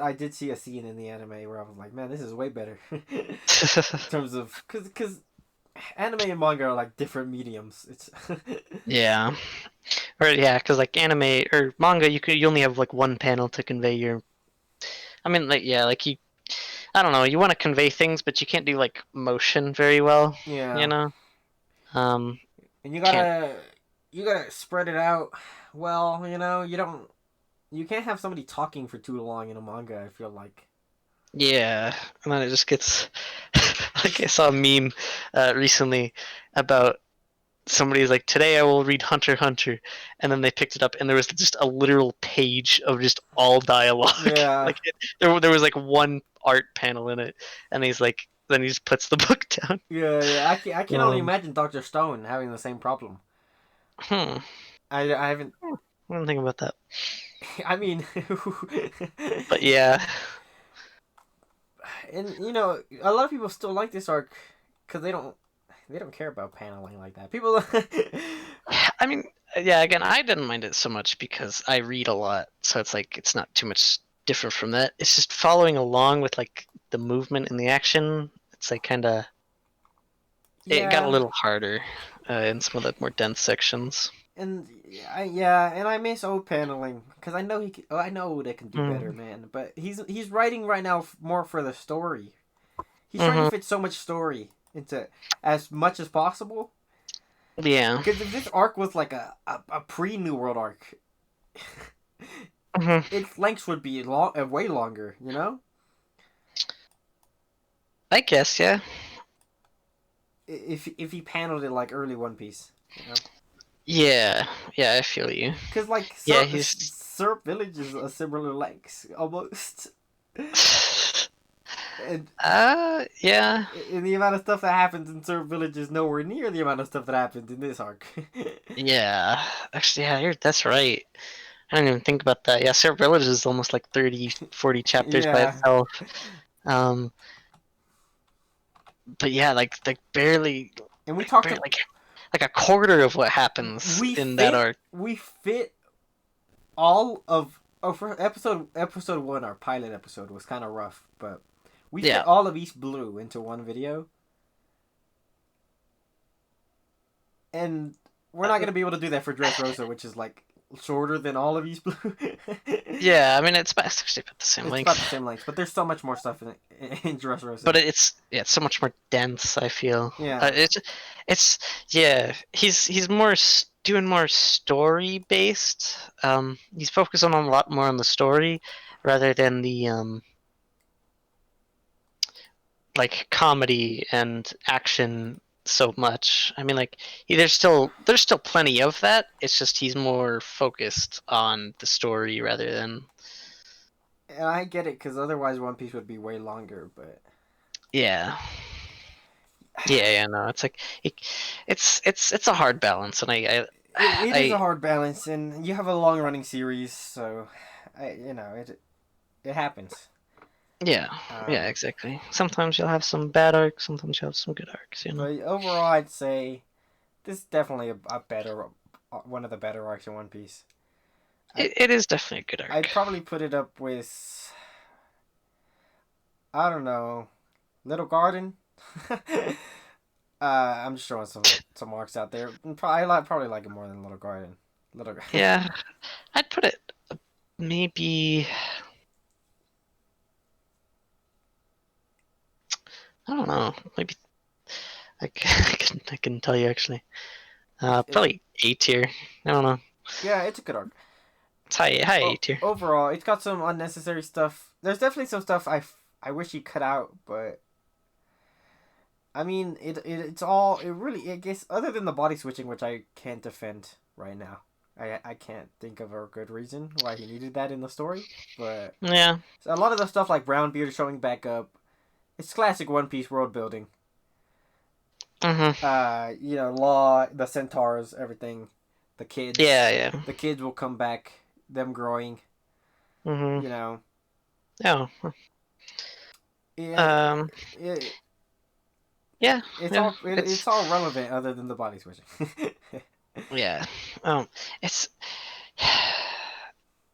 I did see a scene in the anime where I was like, man, this is way better in terms of because anime and manga are like different mediums. It's Yeah. Or yeah, because like anime or manga, you only have like one panel to convey your. I mean, like yeah, like you. I don't know. You want to convey things, but you can't do like motion very well. You yeah, know. and Can't. you gotta spread it out. Well, you can't have somebody talking for too long in a manga. I feel like. Yeah, and then it just gets. Like I saw a meme recently about somebody's like, today I will read Hunter x Hunter, and then they picked it up and there was just a literal page of just all dialogue. Yeah. Like there was like one art panel in it, and he's like, then he just puts the book down. Yeah. I can only imagine Doctor Stone having the same problem. Hmm. I haven't. I don't think about that. I mean, But yeah. and a lot of people still like this arc because they don't care about paneling like that. People. I mean, yeah. Again, I didn't mind it so much because I read a lot, so it's like it's not too much different from that. It's just following along with like the movement and the action. It's like kind of. It got a Yeah. little harder in some of the more dense sections. And I miss old paneling because I know I know they can do better, man. But he's writing right now more for the story. He's trying to fit so much story into as much as possible. Yeah. Because if this arc was like a pre New World arc, its lengths would be way longer. I guess, yeah. If he paneled it like early One Piece. Yeah, I feel you. Because like he's Syrup Village is a similar length almost. And Yeah. the amount of stuff that happens in Surf Village is nowhere near the amount of stuff that happens in this arc. Yeah. Actually, yeah, that's right. I didn't even think about that. Yeah, Syrup Village is almost like 30, 40 chapters by Yeah. itself. Um, but yeah, like barely, And we talked barely like a quarter of what happens we in that fit arc. we fit all of for episode 1, our pilot episode was kind of rough, but we fit Yeah. all of East Blue into one video. And we're not going to be able to do that for Dressrosa, which is like shorter than all of East Blue. Yeah, I mean it's actually about the same It's about the length, same length, but there's so much more stuff in Dressrosa. but it's so much more dense. I feel Yeah. it's yeah. He's more doing more story based. He's focusing on a lot more on the story rather than the like comedy and action so much. I mean, like there's still plenty of that. It's just he's more focused on the story rather than And I get it, because otherwise One Piece would be way longer, but yeah. Yeah, no, it's like it's a hard balance, and it is a I hard balance, and you have a long running series, so it happens. yeah, yeah, Um, exactly. Sometimes you'll have some bad arcs, sometimes you'll have some good arcs, you know. but overall, I'd say this is definitely a better one of the better arcs in One Piece. It is definitely a good I'd arc. probably put it up with, I don't know, Little Garden. I'm just throwing some marks out there. Probably like it more than Little Garden. Little. Yeah, I'd put it maybe I don't know, maybe I can tell you actually. it, Probably A tier. I don't know. yeah, it's a good arc. It's high A tier. Overall, it's got some unnecessary stuff. There's definitely some stuff I wish he cut out, but I mean it's all it really I guess other than the body switching, which I can't defend right now. I can't think of a good reason why he needed that in the story, but Yeah. a lot of the stuff like Brownbeard showing back up, it's classic One Piece world building. Mhm. Law, the centaurs, everything, the Yeah, kids, yeah. the kids will come back, them growing, Mhm. you know. Yeah. Yeah, Um. it, Yeah. Yeah. it's all relevant other than the body switching. Yeah. It's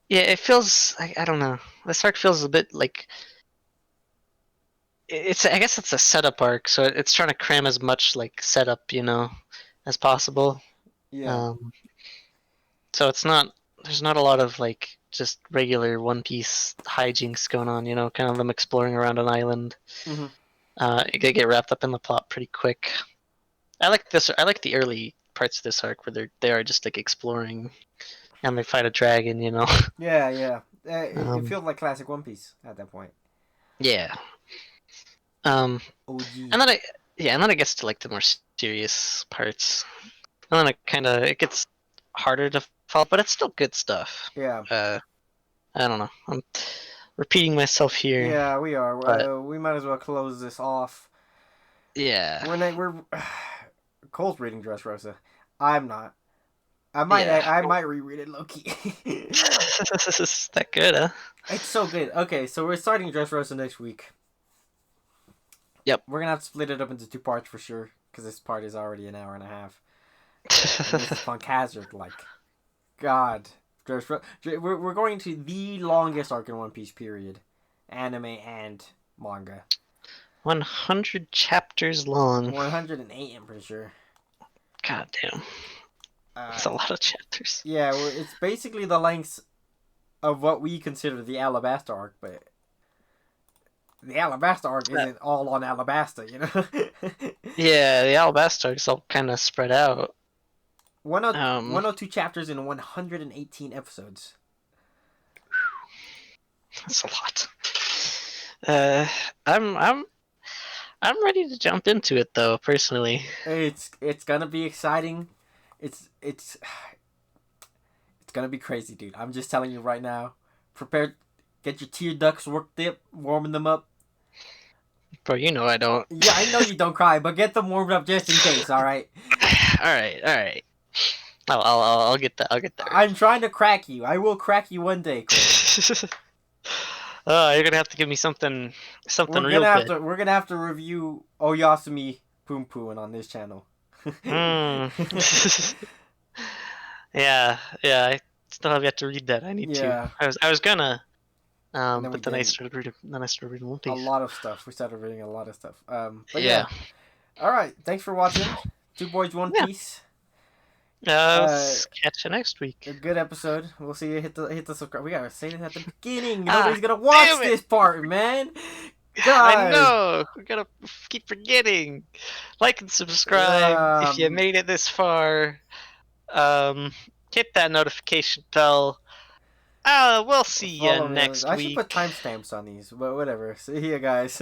yeah. It feels. I don't know. This arc feels a bit like it's. I guess it's a setup arc, so it's trying to cram as much like setup, as possible. Yeah. Um. So it's not. There's not a lot of like just regular One Piece hijinks going on. Kind of them exploring around an island. Hmm. They get wrapped up in the plot pretty quick. I like this. I like the early parts of this arc where they are just like exploring and they fight a dragon. Yeah, yeah. It Um, feels like classic One Piece at that point. yeah. Um, OG. and then it gets to like the more serious parts, and then it gets harder to follow, but it's still good stuff. Yeah. I don't know. I'm repeating myself here, Yeah, we but are. We might as well close this off. yeah, We're Cole's reading Dressrosa. I'm not. yeah. I might reread it low key. Is that good, huh? It's so good. Okay, so we're starting Dressrosa next week. Yep. We're gonna have to split it up into two parts for sure, because this part is already an hour and a half. And this is Punk Hazard, like, God. We're going to the longest arc in One Piece, period. Anime and manga. 100 chapters long. 108, I'm pretty sure. God damn. That's a lot of chapters. Yeah, it's basically the length of what we consider the Alabasta arc, but the Alabasta arc isn't all on Alabasta, you know? Yeah, the Alabasta is all kind of spread out. 102 chapters in 118 episodes. That's a lot. I'm ready to jump into it though, personally. It's gonna be exciting. It's gonna be crazy, dude. I'm just telling you right now. Prepare, get your tear ducts worked up, warming them up. Bro, you know I don't. Yeah, I know you don't cry, but get them warmed up just in case. All right. All right, all right. I'll get that. I'll get there. I'm trying to crack you. I will crack you one day, Cole. You're gonna have to give me something We're real gonna have good. to. We're gonna have to review Oyasumi Poom Pooin on this channel. Mm. Yeah, yeah. I still have yet to read that. I need to. Yeah. I was gonna, And then we but then I did started reading. Then I started reading One a Piece. lot of stuff. We started reading a lot of stuff. But Yeah. yeah. All right. Thanks for watching. Two Boys, One Yeah. Piece. Uh, Catch you next a week. good episode. We'll see you hit the subscribe. We gotta say it at the beginning. Ah, Nobody's gonna watch damn it. this part, man. I God. know. We gotta keep forgetting. Like and subscribe if you Um, made it this far. Hit that notification bell. We'll see you Follow me. next I should put week. timestamps on these, but whatever. See you guys.